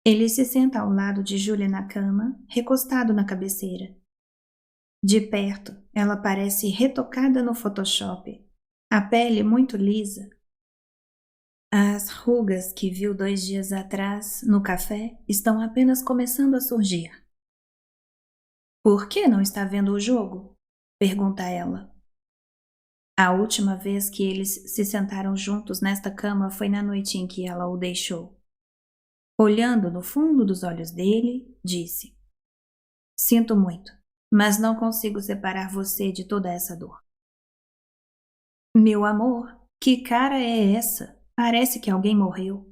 Ele se senta ao lado de Julia na cama, recostado na cabeceira. De perto, ela parece retocada no Photoshop, a pele muito lisa. As rugas que viu 2 dias atrás no café estão apenas começando a surgir. Por que não está vendo o jogo? Pergunta ela. A última vez que eles se sentaram juntos nesta cama foi na noite em que ela o deixou. Olhando no fundo dos olhos dele, disse: Sinto muito, mas não consigo separar você de toda essa dor. Meu amor, que cara é essa? Parece que alguém morreu.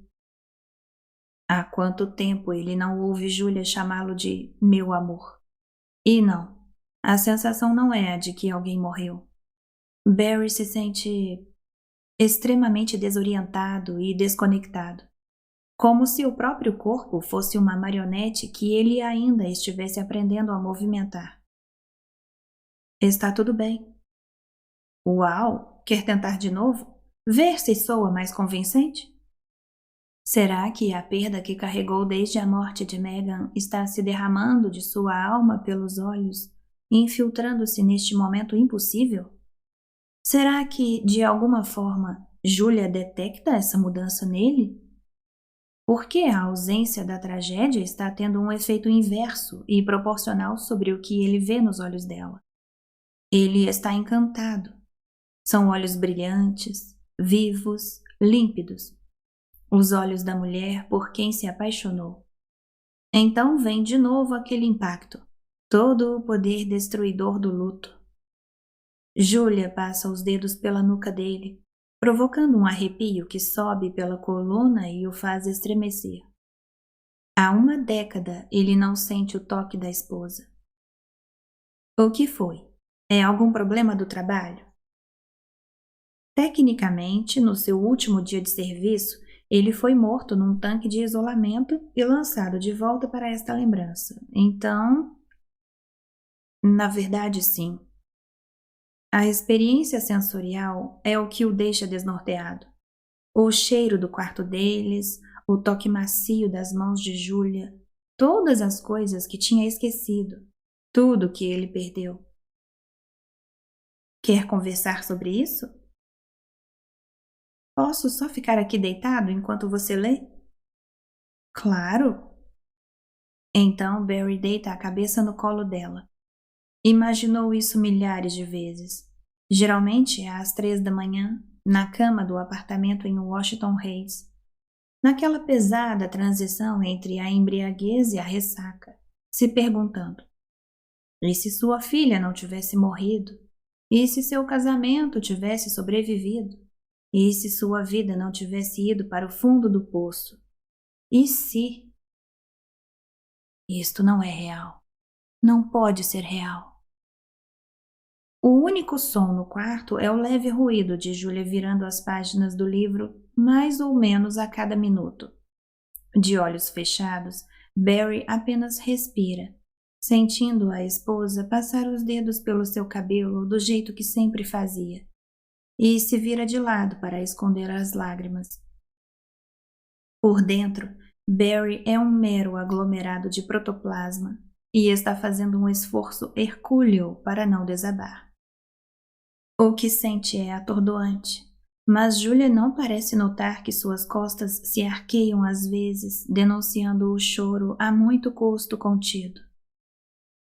Há quanto tempo ele não ouve Julia chamá-lo de meu amor? E não, a sensação não é a de que alguém morreu. Barry se sente extremamente desorientado e desconectado, como se o próprio corpo fosse uma marionete que ele ainda estivesse aprendendo a movimentar. Está tudo bem. Uau! Quer tentar de novo? Ver se soa mais convincente? Será que a perda que carregou desde a morte de Megan está se derramando de sua alma pelos olhos, infiltrando-se neste momento impossível? Será que, de alguma forma, Julia detecta essa mudança nele? Por que a ausência da tragédia está tendo um efeito inverso e proporcional sobre o que ele vê nos olhos dela? Ele está encantado. São olhos brilhantes, vivos, límpidos. Os olhos da mulher por quem se apaixonou. Então vem de novo aquele impacto, todo o poder destruidor do luto. Julia passa os dedos pela nuca dele, provocando um arrepio que sobe pela coluna e o faz estremecer. Há uma década ele não sente o toque da esposa. O que foi? É algum problema do trabalho? Tecnicamente, no seu último dia de serviço, ele foi morto num tanque de isolamento e lançado de volta para esta lembrança. Então, na verdade, sim. A experiência sensorial é o que o deixa desnorteado. O cheiro do quarto deles, o toque macio das mãos de Julia, todas as coisas que tinha esquecido, tudo que ele perdeu. Quer conversar sobre isso? Posso só ficar aqui deitado enquanto você lê? Claro! Então Barry deita a cabeça no colo dela. Imaginou isso milhares de vezes. Geralmente às 3 da manhã, na cama do apartamento em Washington Heights, naquela pesada transição entre a embriaguez e a ressaca, se perguntando: e se sua filha não tivesse morrido? E se seu casamento tivesse sobrevivido? E se sua vida não tivesse ido para o fundo do poço? E se? Isto não é real. Não pode ser real. O único som no quarto é o leve ruído de Julia virando as páginas do livro mais ou menos a cada minuto. De olhos fechados, Barry apenas respira, sentindo a esposa passar os dedos pelo seu cabelo do jeito que sempre fazia, e se vira de lado para esconder as lágrimas. Por dentro, Barry é um mero aglomerado de protoplasma e está fazendo um esforço hercúleo para não desabar. O que sente é atordoante, mas Julia não parece notar que suas costas se arqueiam às vezes, denunciando o choro a muito custo contido.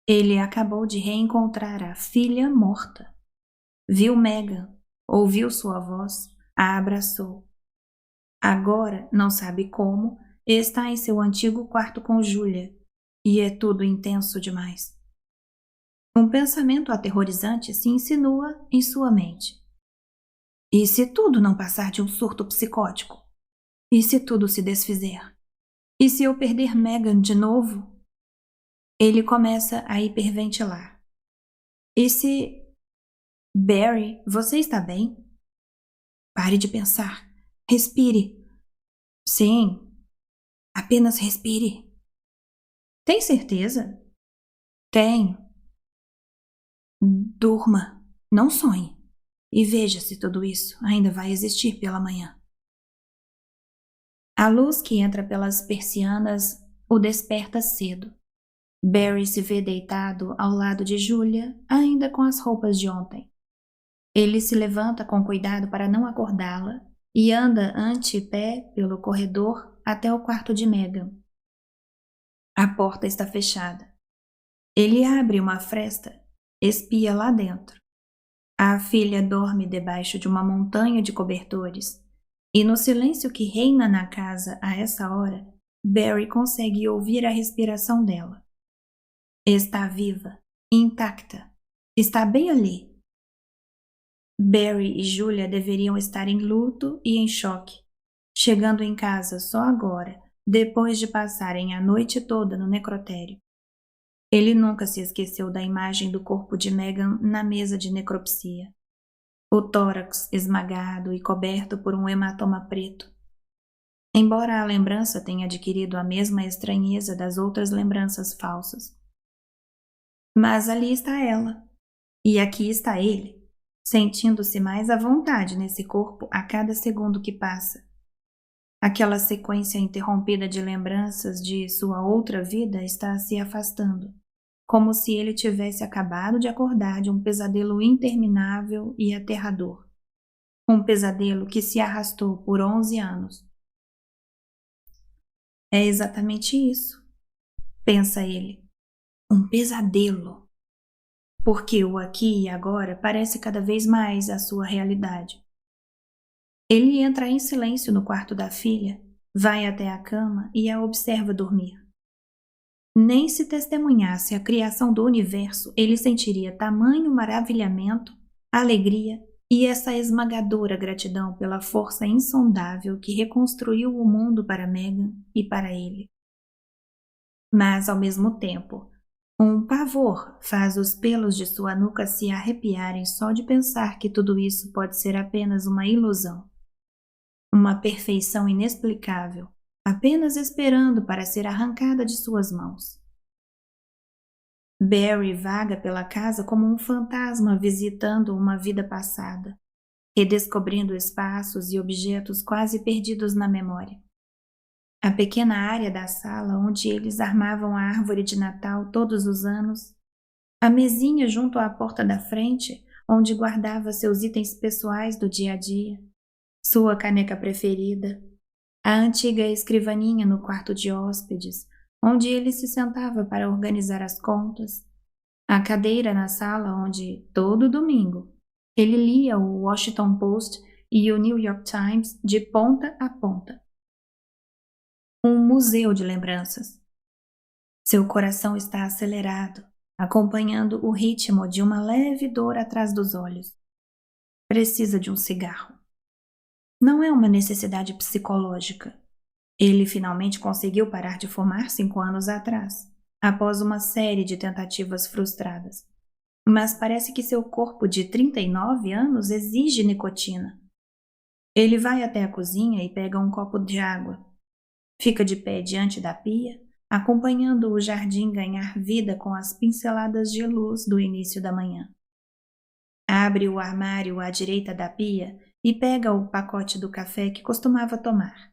Ele acabou de reencontrar a filha morta. Viu Megan, ouviu sua voz, a abraçou. Agora, não sabe como, está em seu antigo quarto com Julia, e é tudo intenso demais. Um pensamento aterrorizante se insinua em sua mente. E se tudo não passar de um surto psicótico? E se tudo se desfizer? E se eu perder Megan de novo? Ele começa a hiperventilar. E se... Barry, você está bem? Pare de pensar. Respire. Sim, apenas respire. Tem certeza? Tenho. Durma, não sonhe, e veja se tudo isso ainda vai existir pela manhã. A luz que entra pelas persianas o desperta cedo. Barry se vê deitado ao lado de Julia, ainda com as roupas de ontem. Ele se levanta com cuidado para não acordá-la e anda ante pé pelo corredor até o quarto de Megan. A porta está fechada. Ele abre uma fresta, espia lá dentro. A filha dorme debaixo de uma montanha de cobertores, e no silêncio que reina na casa a essa hora, Barry consegue ouvir a respiração dela. Está viva, intacta, está bem ali. Barry e Julia deveriam estar em luto e em choque, chegando em casa só agora, depois de passarem a noite toda no necrotério. Ele nunca se esqueceu da imagem do corpo de Megan na mesa de necropsia. O tórax esmagado e coberto por um hematoma preto. Embora a lembrança tenha adquirido a mesma estranheza das outras lembranças falsas. Mas ali está ela. E aqui está ele, sentindo-se mais à vontade nesse corpo a cada segundo que passa. Aquela sequência interrompida de lembranças de sua outra vida está se afastando, como se ele tivesse acabado de acordar de um pesadelo interminável e aterrador. Um pesadelo que se arrastou por 11 anos. É exatamente isso, pensa ele. Um pesadelo. Porque o aqui e agora parece cada vez mais a sua realidade. Ele entra em silêncio no quarto da filha, vai até a cama e a observa dormir. Nem se testemunhasse a criação do universo, ele sentiria tamanho maravilhamento, alegria e essa esmagadora gratidão pela força insondável que reconstruiu o mundo para Megan e para ele. Mas, ao mesmo tempo, um pavor faz os pelos de sua nuca se arrepiarem só de pensar que tudo isso pode ser apenas uma ilusão. Uma perfeição inexplicável, apenas esperando para ser arrancada de suas mãos. Barry vaga pela casa como um fantasma visitando uma vida passada, redescobrindo espaços e objetos quase perdidos na memória. A pequena área da sala onde eles armavam a árvore de Natal todos os anos, a mesinha junto à porta da frente, onde guardava seus itens pessoais do dia a dia, sua caneca preferida, a antiga escrivaninha no quarto de hóspedes, onde ele se sentava para organizar as contas, a cadeira na sala onde, todo domingo, ele lia o Washington Post e o New York Times de ponta a ponta. Um museu de lembranças. Seu coração está acelerado, acompanhando o ritmo de uma leve dor atrás dos olhos. Precisa de um cigarro. Não é uma necessidade psicológica. Ele finalmente conseguiu parar de fumar 5 anos atrás, após uma série de tentativas frustradas. Mas parece que seu corpo de 39 anos exige nicotina. Ele vai até a cozinha e pega um copo de água. Fica de pé diante da pia, acompanhando o jardim ganhar vida com as pinceladas de luz do início da manhã. Abre o armário à direita da pia e pega o pacote do café que costumava tomar.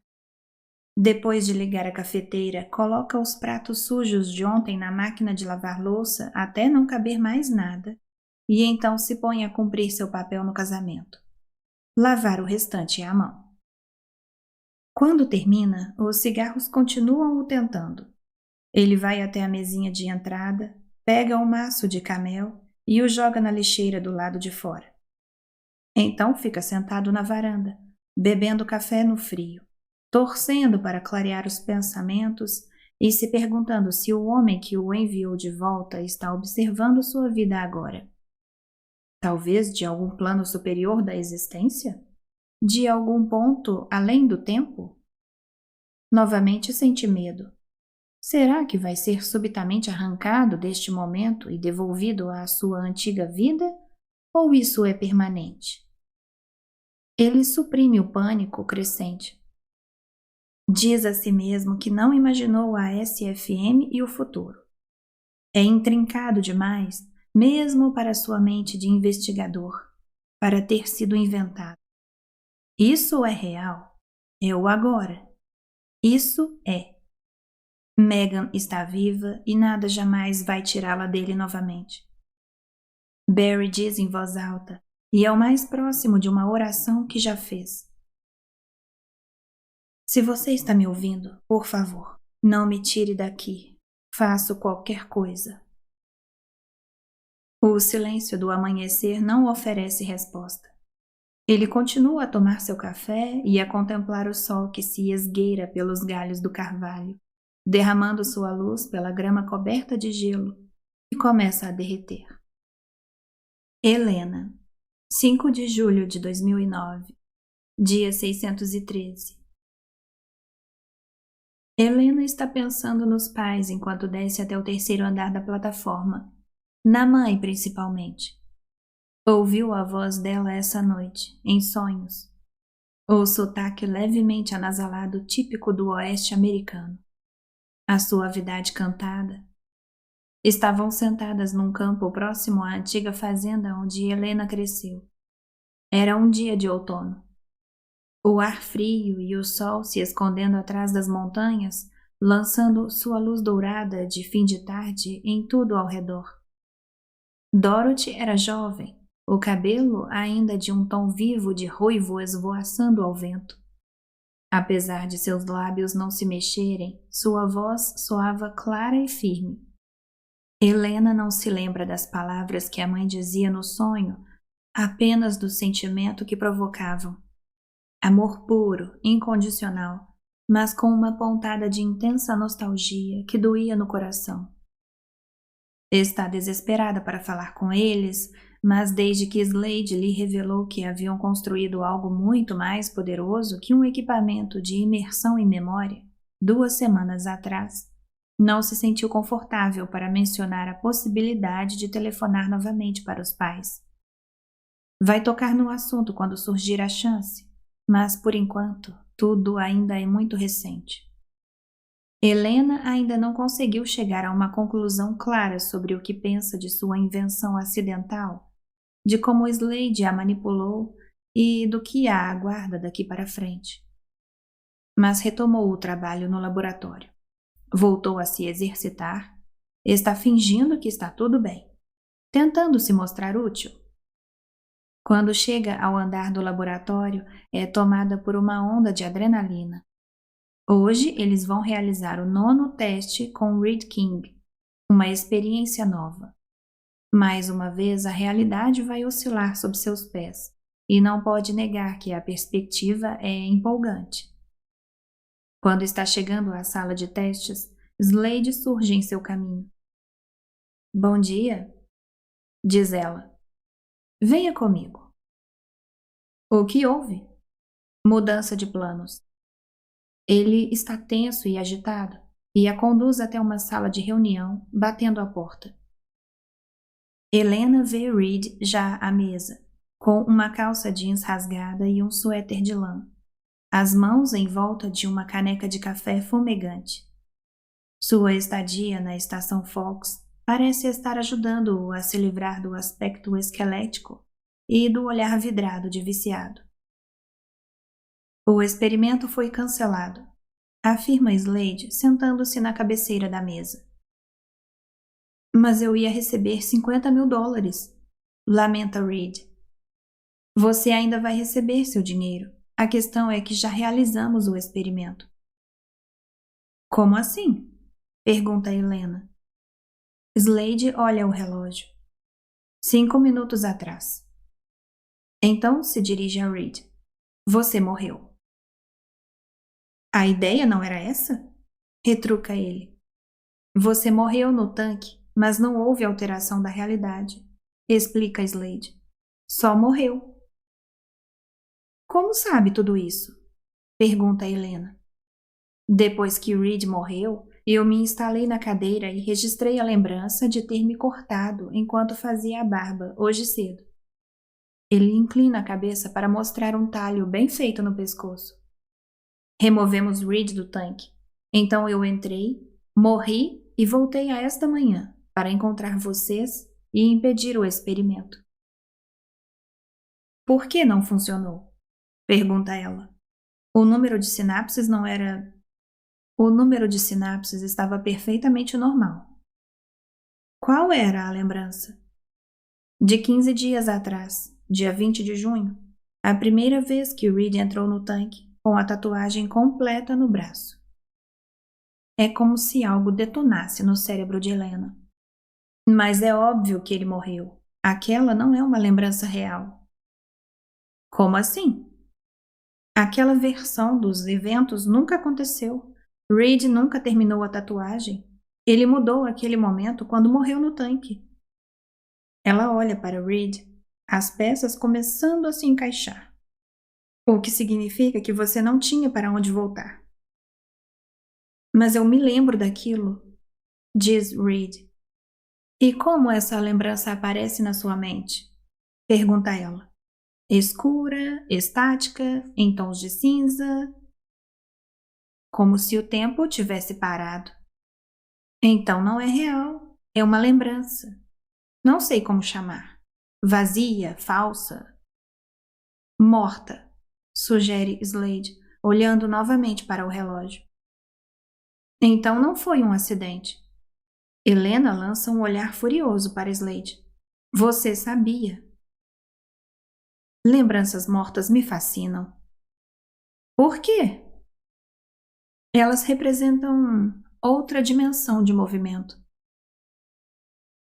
Depois de ligar a cafeteira, coloca os pratos sujos de ontem na máquina de lavar louça até não caber mais nada, e então se põe a cumprir seu papel no casamento. Lavar o restante à mão. Quando termina, os cigarros continuam o tentando. Ele vai até a mesinha de entrada, pega um maço de camel e o joga na lixeira do lado de fora. Então fica sentado na varanda, bebendo café no frio, torcendo para clarear os pensamentos e se perguntando se o homem que o enviou de volta está observando sua vida agora. Talvez de algum plano superior da existência? De algum ponto além do tempo? Novamente sente medo. Será que vai ser subitamente arrancado deste momento e devolvido à sua antiga vida? Ou isso é permanente? Ele suprime o pânico crescente. Diz a si mesmo que não imaginou a SFM e o futuro. É intrincado demais, mesmo para sua mente de investigador, para ter sido inventado. Isso é real. É o agora. Isso é. Megan está viva e nada jamais vai tirá-la dele novamente. Barry diz em voz alta, e é o mais próximo de uma oração que já fez. Se você está me ouvindo, por favor, não me tire daqui. Faço qualquer coisa. O silêncio do amanhecer não oferece resposta. Ele continua a tomar seu café e a contemplar o sol que se esgueira pelos galhos do carvalho, derramando sua luz pela grama coberta de gelo, e começa a derreter. Helena, 5 de julho de 2009, dia 613. Helena está pensando nos pais enquanto desce até o terceiro andar da plataforma, na mãe principalmente. Ouviu a voz dela essa noite, em sonhos. O sotaque levemente anasalado típico do oeste americano. A suavidade cantada. Estavam sentadas num campo próximo à antiga fazenda onde Helena cresceu. Era um dia de outono. O ar frio e o sol se escondendo atrás das montanhas, lançando sua luz dourada de fim de tarde em tudo ao redor. Dorothy era jovem, o cabelo ainda de um tom vivo de ruivo esvoaçando ao vento. Apesar de seus lábios não se mexerem, sua voz soava clara e firme. Helena não se lembra das palavras que a mãe dizia no sonho, apenas do sentimento que provocavam. Amor puro, incondicional, mas com uma pontada de intensa nostalgia que doía no coração. Está desesperada para falar com eles, mas desde que Slade lhe revelou que haviam construído algo muito mais poderoso que um equipamento de imersão em memória, 2 semanas atrás, não se sentiu confortável para mencionar a possibilidade de telefonar novamente para os pais. Vai tocar no assunto quando surgir a chance, mas por enquanto tudo ainda é muito recente. Helena ainda não conseguiu chegar a uma conclusão clara sobre o que pensa de sua invenção acidental, de como Slade a manipulou e do que a aguarda daqui para frente. Mas retomou o trabalho no laboratório. Voltou a se exercitar. Está fingindo que está tudo bem, tentando se mostrar útil. Quando chega ao andar do laboratório, é tomada por uma onda de adrenalina. Hoje eles vão realizar o 9º teste com Reed King, uma experiência nova. Mais uma vez, a realidade vai oscilar sob seus pés, e não pode negar que a perspectiva é empolgante. Quando está chegando à sala de testes, Slade surge em seu caminho. Bom dia, diz ela. Venha comigo. O que houve? Mudança de planos. Ele está tenso e agitado, e a conduz até uma sala de reunião, batendo a porta. Helena vê Reed já à mesa, com uma calça jeans rasgada e um suéter de lã, as mãos em volta de uma caneca de café fumegante. Sua estadia na estação Fox parece estar ajudando-o a se livrar do aspecto esquelético e do olhar vidrado de viciado. O experimento foi cancelado, afirma Slade, sentando-se na cabeceira da mesa. Mas eu ia receber $50 mil, lamenta Reed. Você ainda vai receber seu dinheiro. A questão é que já realizamos o experimento. Como assim? Pergunta Helena. Slade olha o relógio. 5 minutos atrás. Então se dirige a Reed. Você morreu. A ideia não era essa? Retruca ele. Você morreu no tanque, mas não houve alteração da realidade, explica Slade. Só morreu. Como sabe tudo isso? Pergunta Helena. Depois que Reed morreu, eu me instalei na cadeira e registrei a lembrança de ter me cortado enquanto fazia a barba hoje cedo. Ele inclina a cabeça para mostrar um talho bem feito no pescoço. Removemos Reed do tanque. Então eu entrei, morri e voltei a esta manhã para encontrar vocês e impedir o experimento. Por que não funcionou? Pergunta ela. O número de sinapses não era... O número de sinapses estava perfeitamente normal. Qual era a lembrança? De 15 dias atrás, dia 20 de junho, a primeira vez que Reed entrou no tanque, com a tatuagem completa no braço. É como se algo detonasse no cérebro de Helena. Mas é óbvio que ele morreu. Aquela não é uma lembrança real. Como assim? Aquela versão dos eventos nunca aconteceu. Reed nunca terminou a tatuagem. Ele mudou aquele momento quando morreu no tanque. Ela olha para Reed, as peças começando a se encaixar. O que significa que você não tinha para onde voltar. Mas eu me lembro daquilo, diz Reed. E como essa lembrança aparece na sua mente? Pergunta ela. Escura, estática, em tons de cinza, como se o tempo tivesse parado. Então não é real, é uma lembrança. Não sei como chamar. Vazia, falsa. Morta, sugere Slade, olhando novamente para o relógio. Então não foi um acidente. Helena lança um olhar furioso para Slade. Você sabia. Lembranças mortas me fascinam. Por quê? Elas representam outra dimensão de movimento.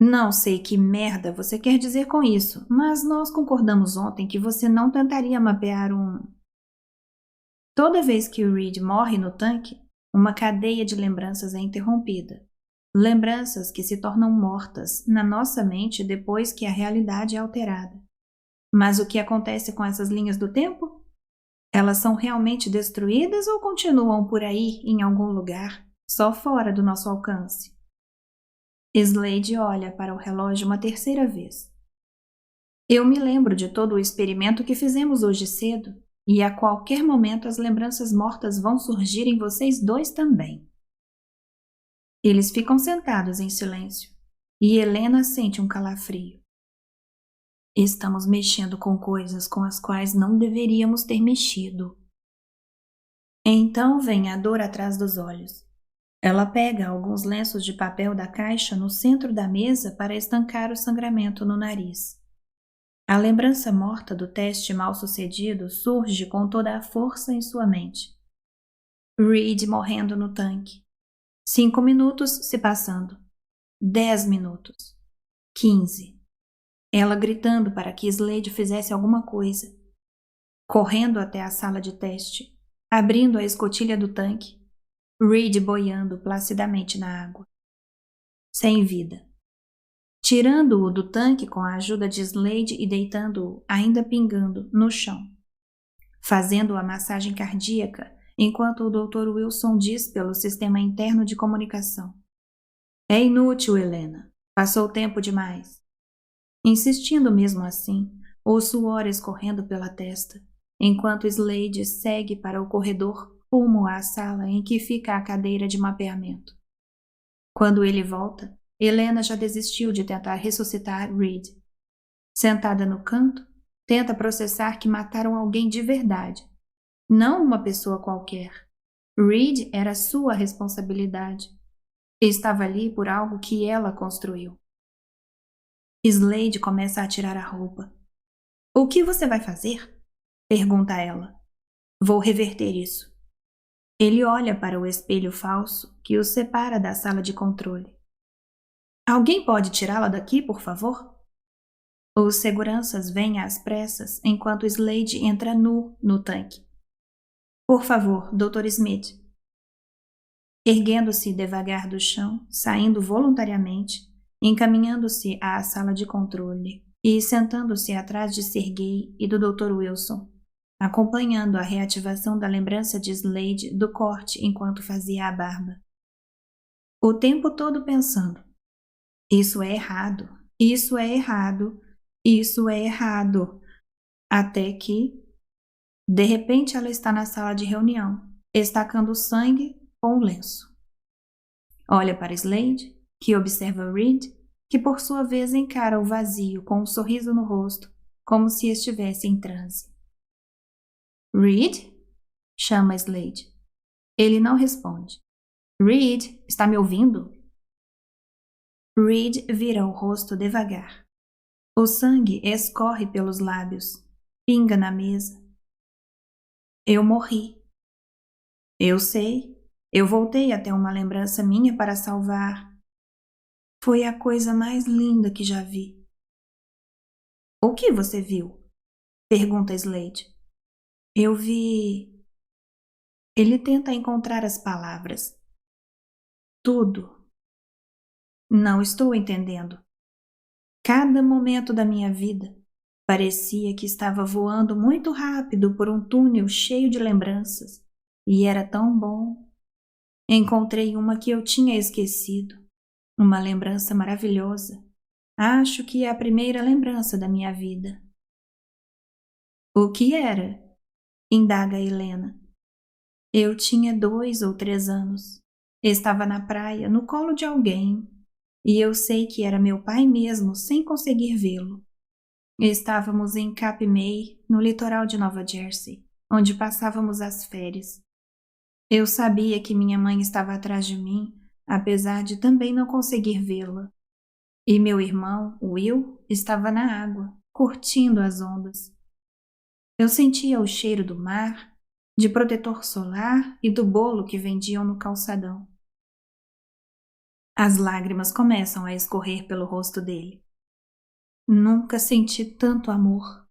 Não sei que merda você quer dizer com isso, mas nós concordamos ontem que você não tentaria mapear um... Toda vez que o Reed morre no tanque, uma cadeia de lembranças é interrompida. Lembranças que se tornam mortas na nossa mente depois que a realidade é alterada. Mas o que acontece com essas linhas do tempo? Elas são realmente destruídas ou continuam por aí em algum lugar, só fora do nosso alcance? Slade olha para o relógio uma terceira vez. Eu me lembro de todo o experimento que fizemos hoje cedo, e a qualquer momento as lembranças mortas vão surgir em vocês dois também. Eles ficam sentados em silêncio, e Helena sente um calafrio. Estamos mexendo com coisas com as quais não deveríamos ter mexido. Então vem a dor atrás dos olhos. Ela pega alguns lenços de papel da caixa no centro da mesa para estancar o sangramento no nariz. A lembrança morta do teste mal sucedido surge com toda a força em sua mente. Reed morrendo no tanque. 5 minutos se passando. 10 minutos. 15. Ela gritando para que Slade fizesse alguma coisa. Correndo até a sala de teste. Abrindo a escotilha do tanque. Reed boiando placidamente na água. Sem vida. Tirando-o do tanque com a ajuda de Slade e deitando-o, ainda pingando, no chão. Fazendo a massagem cardíaca, enquanto o Dr. Wilson diz pelo sistema interno de comunicação. É inútil, Helena. Passou tempo demais. Insistindo mesmo assim, o suor escorrendo pela testa, enquanto Slade segue para o corredor rumo à sala em que fica a cadeira de mapeamento. Quando ele volta, Helena já desistiu de tentar ressuscitar Reed. Sentada no canto, tenta processar que mataram alguém de verdade, não uma pessoa qualquer. Reed era sua responsabilidade. Estava ali por algo que ela construiu. Slade começa a tirar a roupa. O que você vai fazer? Pergunta ela. Vou reverter isso. Ele olha para o espelho falso que o separa da sala de controle. Alguém pode tirá-la daqui, por favor? Os seguranças vêm às pressas enquanto Slade entra nu no tanque. Por favor, Dr. Smith. Erguendo-se devagar do chão, saindo voluntariamente, encaminhando-se à sala de controle e sentando-se atrás de Sergei e do Dr. Wilson, acompanhando a reativação da lembrança de Slade do corte enquanto fazia a barba. O tempo todo pensando: isso é errado, isso é errado, isso é errado. Até que, de repente, ela está na sala de reunião, estacando sangue com um lenço. Olha para Slade, que observa Reed, que por sua vez encara o vazio com um sorriso no rosto, como se estivesse em transe. Reed? Chama Slade. Ele não responde. Reed, está me ouvindo? Reed vira o rosto devagar. O sangue escorre pelos lábios, pinga na mesa. Eu morri. Eu sei. Eu voltei até uma lembrança minha para salvar. Foi a coisa mais linda que já vi. O que você viu? Pergunta Slade. Eu vi... Ele tenta encontrar as palavras. Tudo. Não estou entendendo. Cada momento da minha vida parecia que estava voando muito rápido por um túnel cheio de lembranças. E era tão bom. Encontrei uma que eu tinha esquecido. Uma lembrança maravilhosa. Acho que é a primeira lembrança da minha vida. O que era? Indaga Helena. Eu tinha 2 ou 3 anos. Estava na praia, no colo de alguém. E eu sei que era meu pai mesmo, sem conseguir vê-lo. Estávamos em Cape May, no litoral de Nova Jersey, onde passávamos as férias. Eu sabia que minha mãe estava atrás de mim, apesar de também não conseguir vê-la. E meu irmão, Will, estava na água, curtindo as ondas. Eu sentia o cheiro do mar, de protetor solar e do bolo que vendiam no calçadão. As lágrimas começam a escorrer pelo rosto dele. Nunca senti tanto amor.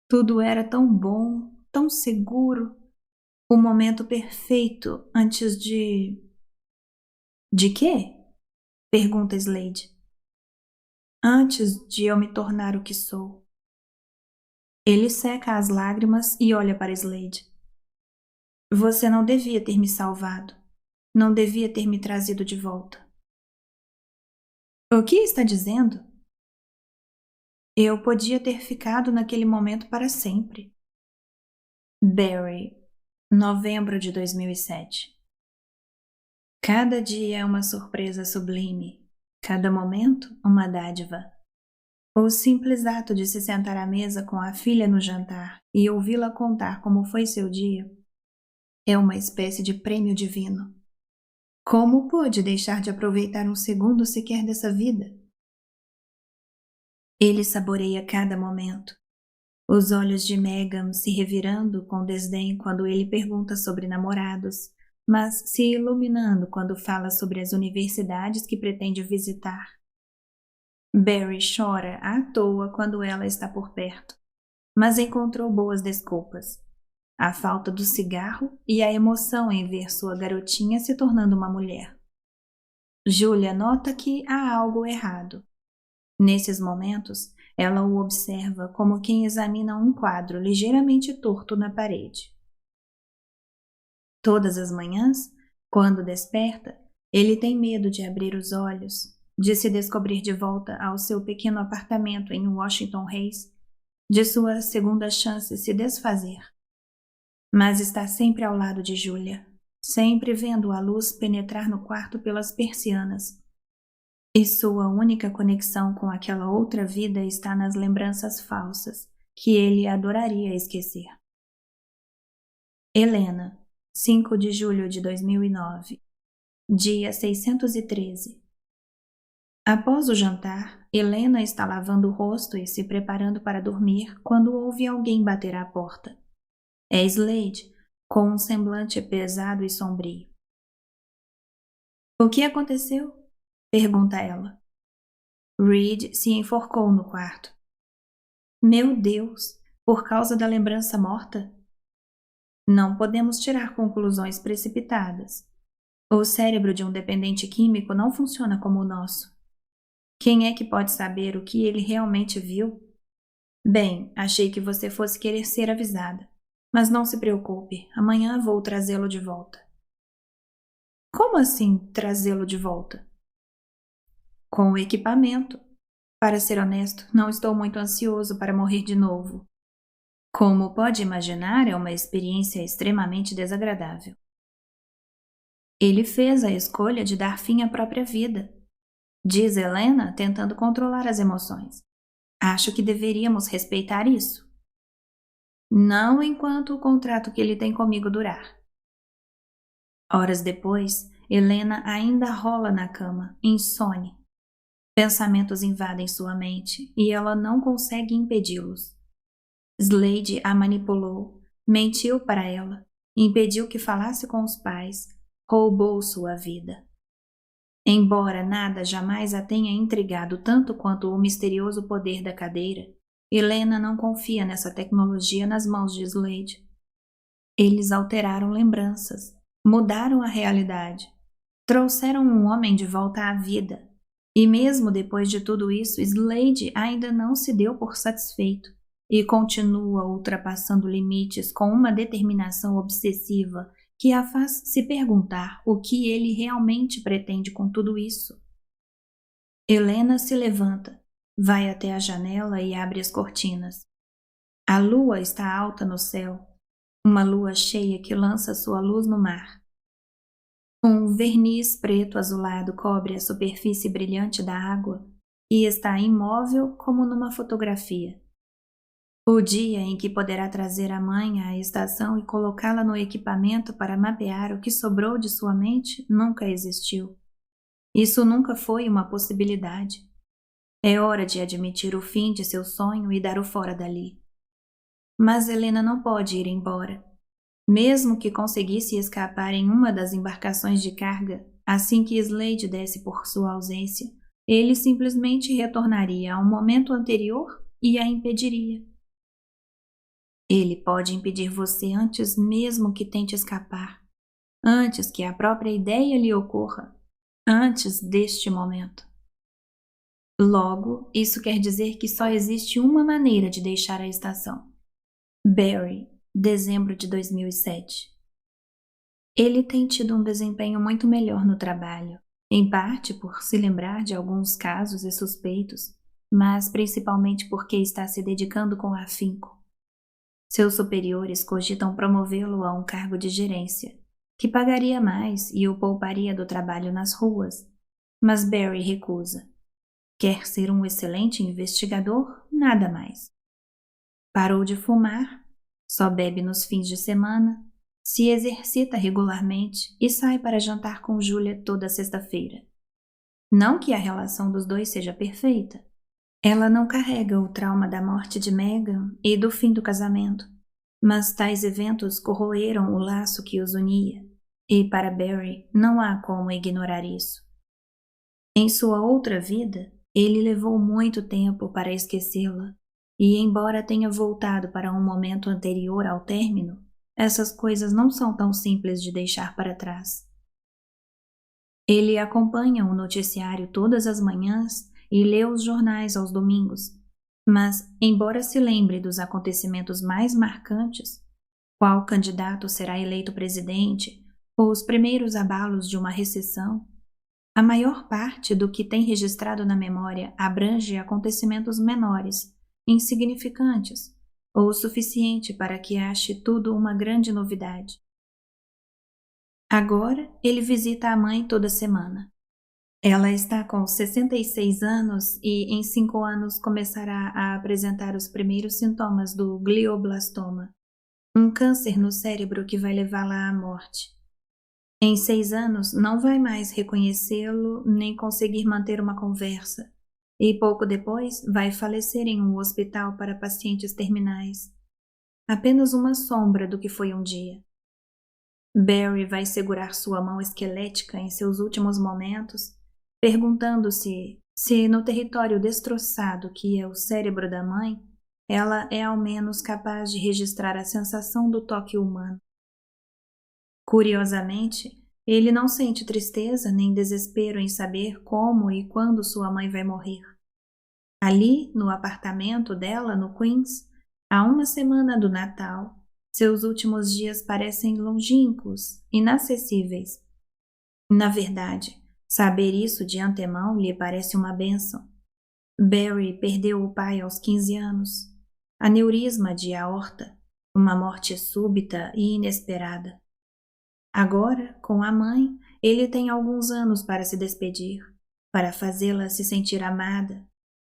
Tudo era tão bom, tão seguro. O momento perfeito antes de... De quê? Pergunta Slade. Antes de eu me tornar o que sou. Ele seca as lágrimas e olha para Slade. Você não devia ter me salvado. Não devia ter me trazido de volta. O que está dizendo? Eu podia ter ficado naquele momento para sempre. Barry, novembro de 2007. Cada dia é uma surpresa sublime. Cada momento, uma dádiva. O simples ato de se sentar à mesa com a filha no jantar e ouvi-la contar como foi seu dia é uma espécie de prêmio divino. Como pôde deixar de aproveitar um segundo sequer dessa vida? Ele saboreia cada momento. Os olhos de Megan se revirando com desdém quando ele pergunta sobre namorados, mas se iluminando quando fala sobre as universidades que pretende visitar. Barry chora à toa quando ela está por perto, mas encontrou boas desculpas. A falta do cigarro e a emoção em ver sua garotinha se tornando uma mulher. Julia nota que há algo errado. Nesses momentos, ela o observa como quem examina um quadro ligeiramente torto na parede. Todas as manhãs, quando desperta, ele tem medo de abrir os olhos, de se descobrir de volta ao seu pequeno apartamento em Washington Heights, de sua segunda chance se desfazer. Mas está sempre ao lado de Julia, sempre vendo a luz penetrar no quarto pelas persianas. E sua única conexão com aquela outra vida está nas lembranças falsas, que ele adoraria esquecer. Helena, 5 de julho de 2009, dia 613. Após o jantar, Helena está lavando o rosto e se preparando para dormir quando ouve alguém bater à porta. É Slade, com um semblante pesado e sombrio. O que aconteceu? Pergunta ela. Reed se enforcou no quarto. Meu Deus, por causa da lembrança morta? Não podemos tirar conclusões precipitadas. O cérebro de um dependente químico não funciona como o nosso. Quem é que pode saber o que ele realmente viu? Bem, achei que você fosse querer ser avisada. Mas não se preocupe, amanhã vou trazê-lo de volta. Como assim trazê-lo de volta? Com o equipamento. Para ser honesto, não estou muito ansioso para morrer de novo. Como pode imaginar, é uma experiência extremamente desagradável. Ele fez a escolha de dar fim à própria vida. diz Helena, tentando controlar as emoções. Acho que deveríamos respeitar isso. Não enquanto o contrato que ele tem comigo durar. Horas depois, Helena ainda rola na cama, insone. Pensamentos invadem sua mente e ela não consegue impedi-los. Slade a manipulou, mentiu para ela, impediu que falasse com os pais, roubou sua vida. Embora nada jamais a tenha intrigado tanto quanto o misterioso poder da cadeira, Helena não confia nessa tecnologia nas mãos de Slade. Eles alteraram lembranças, mudaram a realidade, trouxeram um homem de volta à vida. E mesmo depois de tudo isso, Slade ainda não se deu por satisfeito e continua ultrapassando limites com uma determinação obsessiva que a faz se perguntar o que ele realmente pretende com tudo isso. Helena se levanta, vai até a janela e abre as cortinas. A lua está alta no céu, uma lua cheia que lança sua luz no mar. Um verniz preto azulado cobre a superfície brilhante da água e está imóvel como numa fotografia. O dia em que poderá trazer a mãe à estação e colocá-la no equipamento para mapear o que sobrou de sua mente nunca existiu. Isso nunca foi uma possibilidade. É hora de admitir o fim de seu sonho e dar o fora dali. Mas Helena não pode ir embora. Mesmo que conseguisse escapar em uma das embarcações de carga, assim que Slade desse por sua ausência, ele simplesmente retornaria ao momento anterior e a impediria. Ele pode impedir você antes mesmo que tente escapar, antes que a própria ideia lhe ocorra, antes deste momento. Logo, isso quer dizer que só existe uma maneira de deixar a estação. Barry, dezembro de 2007. Ele tem tido um desempenho muito melhor no trabalho, em parte por se lembrar de alguns casos e suspeitos, mas principalmente porque está se dedicando com afinco. Seus superiores cogitam promovê-lo a um cargo de gerência, que pagaria mais e o pouparia do trabalho nas ruas, mas Barry recusa. Quer ser um excelente investigador? Nada mais. Parou de fumar, só bebe nos fins de semana, se exercita regularmente e sai para jantar com Julia toda sexta-feira. Não que a relação dos dois seja perfeita. Ela não carrega o trauma da morte de Megan e do fim do casamento, mas tais eventos corroeram o laço que os unia, e para Barry não há como ignorar isso. Em sua outra vida, ele levou muito tempo para esquecê-la, e embora tenha voltado para um momento anterior ao término, essas coisas não são tão simples de deixar para trás. Ele acompanha o noticiário todas as manhãs e lê os jornais aos domingos, mas, embora se lembre dos acontecimentos mais marcantes, qual candidato será eleito presidente ou os primeiros abalos de uma recessão, a maior parte do que tem registrado na memória abrange acontecimentos menores, insignificantes, ou o suficiente para que ache tudo uma grande novidade. Agora ele visita a mãe toda semana. Ela está com 66 anos e em 5 anos começará a apresentar os primeiros sintomas do glioblastoma, um câncer no cérebro que vai levá-la à morte. Em 6 anos não vai mais reconhecê-lo nem conseguir manter uma conversa, e pouco depois vai falecer em um hospital para pacientes terminais. Apenas uma sombra do que foi um dia. Barry vai segurar sua mão esquelética em seus últimos momentos, perguntando-se se no território destroçado que é o cérebro da mãe, ela é ao menos capaz de registrar a sensação do toque humano. Curiosamente, ele não sente tristeza nem desespero em saber como e quando sua mãe vai morrer. Ali, no apartamento dela, no Queens, há uma semana do Natal, seus últimos dias parecem longínquos, inacessíveis. Na verdade, saber isso de antemão lhe parece uma bênção. Barry perdeu o pai aos 15 anos. Aneurisma de aorta, uma morte súbita e inesperada. Agora, com a mãe, ele tem alguns anos para se despedir, para fazê-la se sentir amada,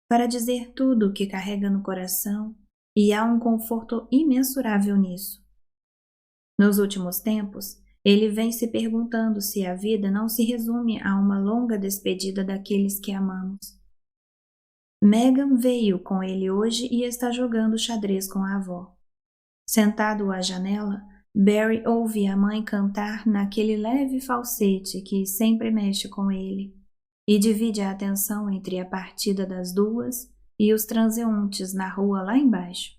para dizer tudo o que carrega no coração, e há um conforto imensurável nisso. Nos últimos tempos, ele vem se perguntando se a vida não se resume a uma longa despedida daqueles que amamos. Megan veio com ele hoje e está jogando xadrez com a avó. Sentado à janela, Barry ouve a mãe cantar naquele leve falsete que sempre mexe com ele, e divide a atenção entre a partida das duas e os transeuntes na rua lá embaixo.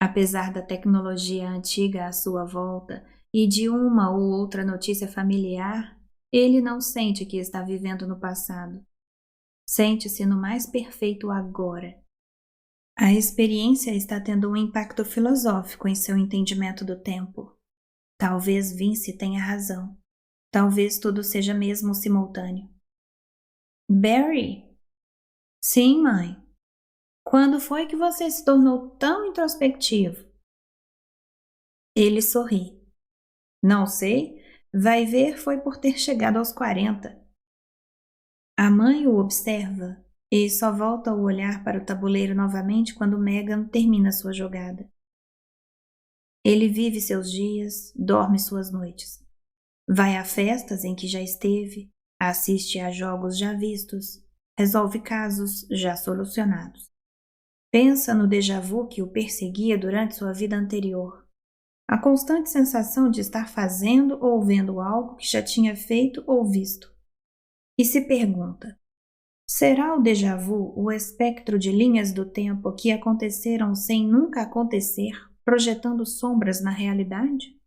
Apesar da tecnologia antiga à sua volta e de uma ou outra notícia familiar, ele não sente que está vivendo no passado. Sente-se no mais perfeito agora. A experiência está tendo um impacto filosófico em seu entendimento do tempo. Talvez Vince tenha razão. Talvez tudo seja mesmo simultâneo. Barry? Sim, mãe. Quando foi que você se tornou tão introspectivo? Ele sorri. Não sei. Vai ver, foi por ter chegado aos 40. A mãe o observa e só volta o olhar para o tabuleiro novamente quando Megan termina sua jogada. Ele vive seus dias, dorme suas noites. Vai a festas em que já esteve, assiste a jogos já vistos, resolve casos já solucionados. Pensa no déjà vu que o perseguia durante sua vida anterior. A constante sensação de estar fazendo ou vendo algo que já tinha feito ou visto. E se pergunta: será o déjà vu o espectro de linhas do tempo que aconteceram sem nunca acontecer, projetando sombras na realidade?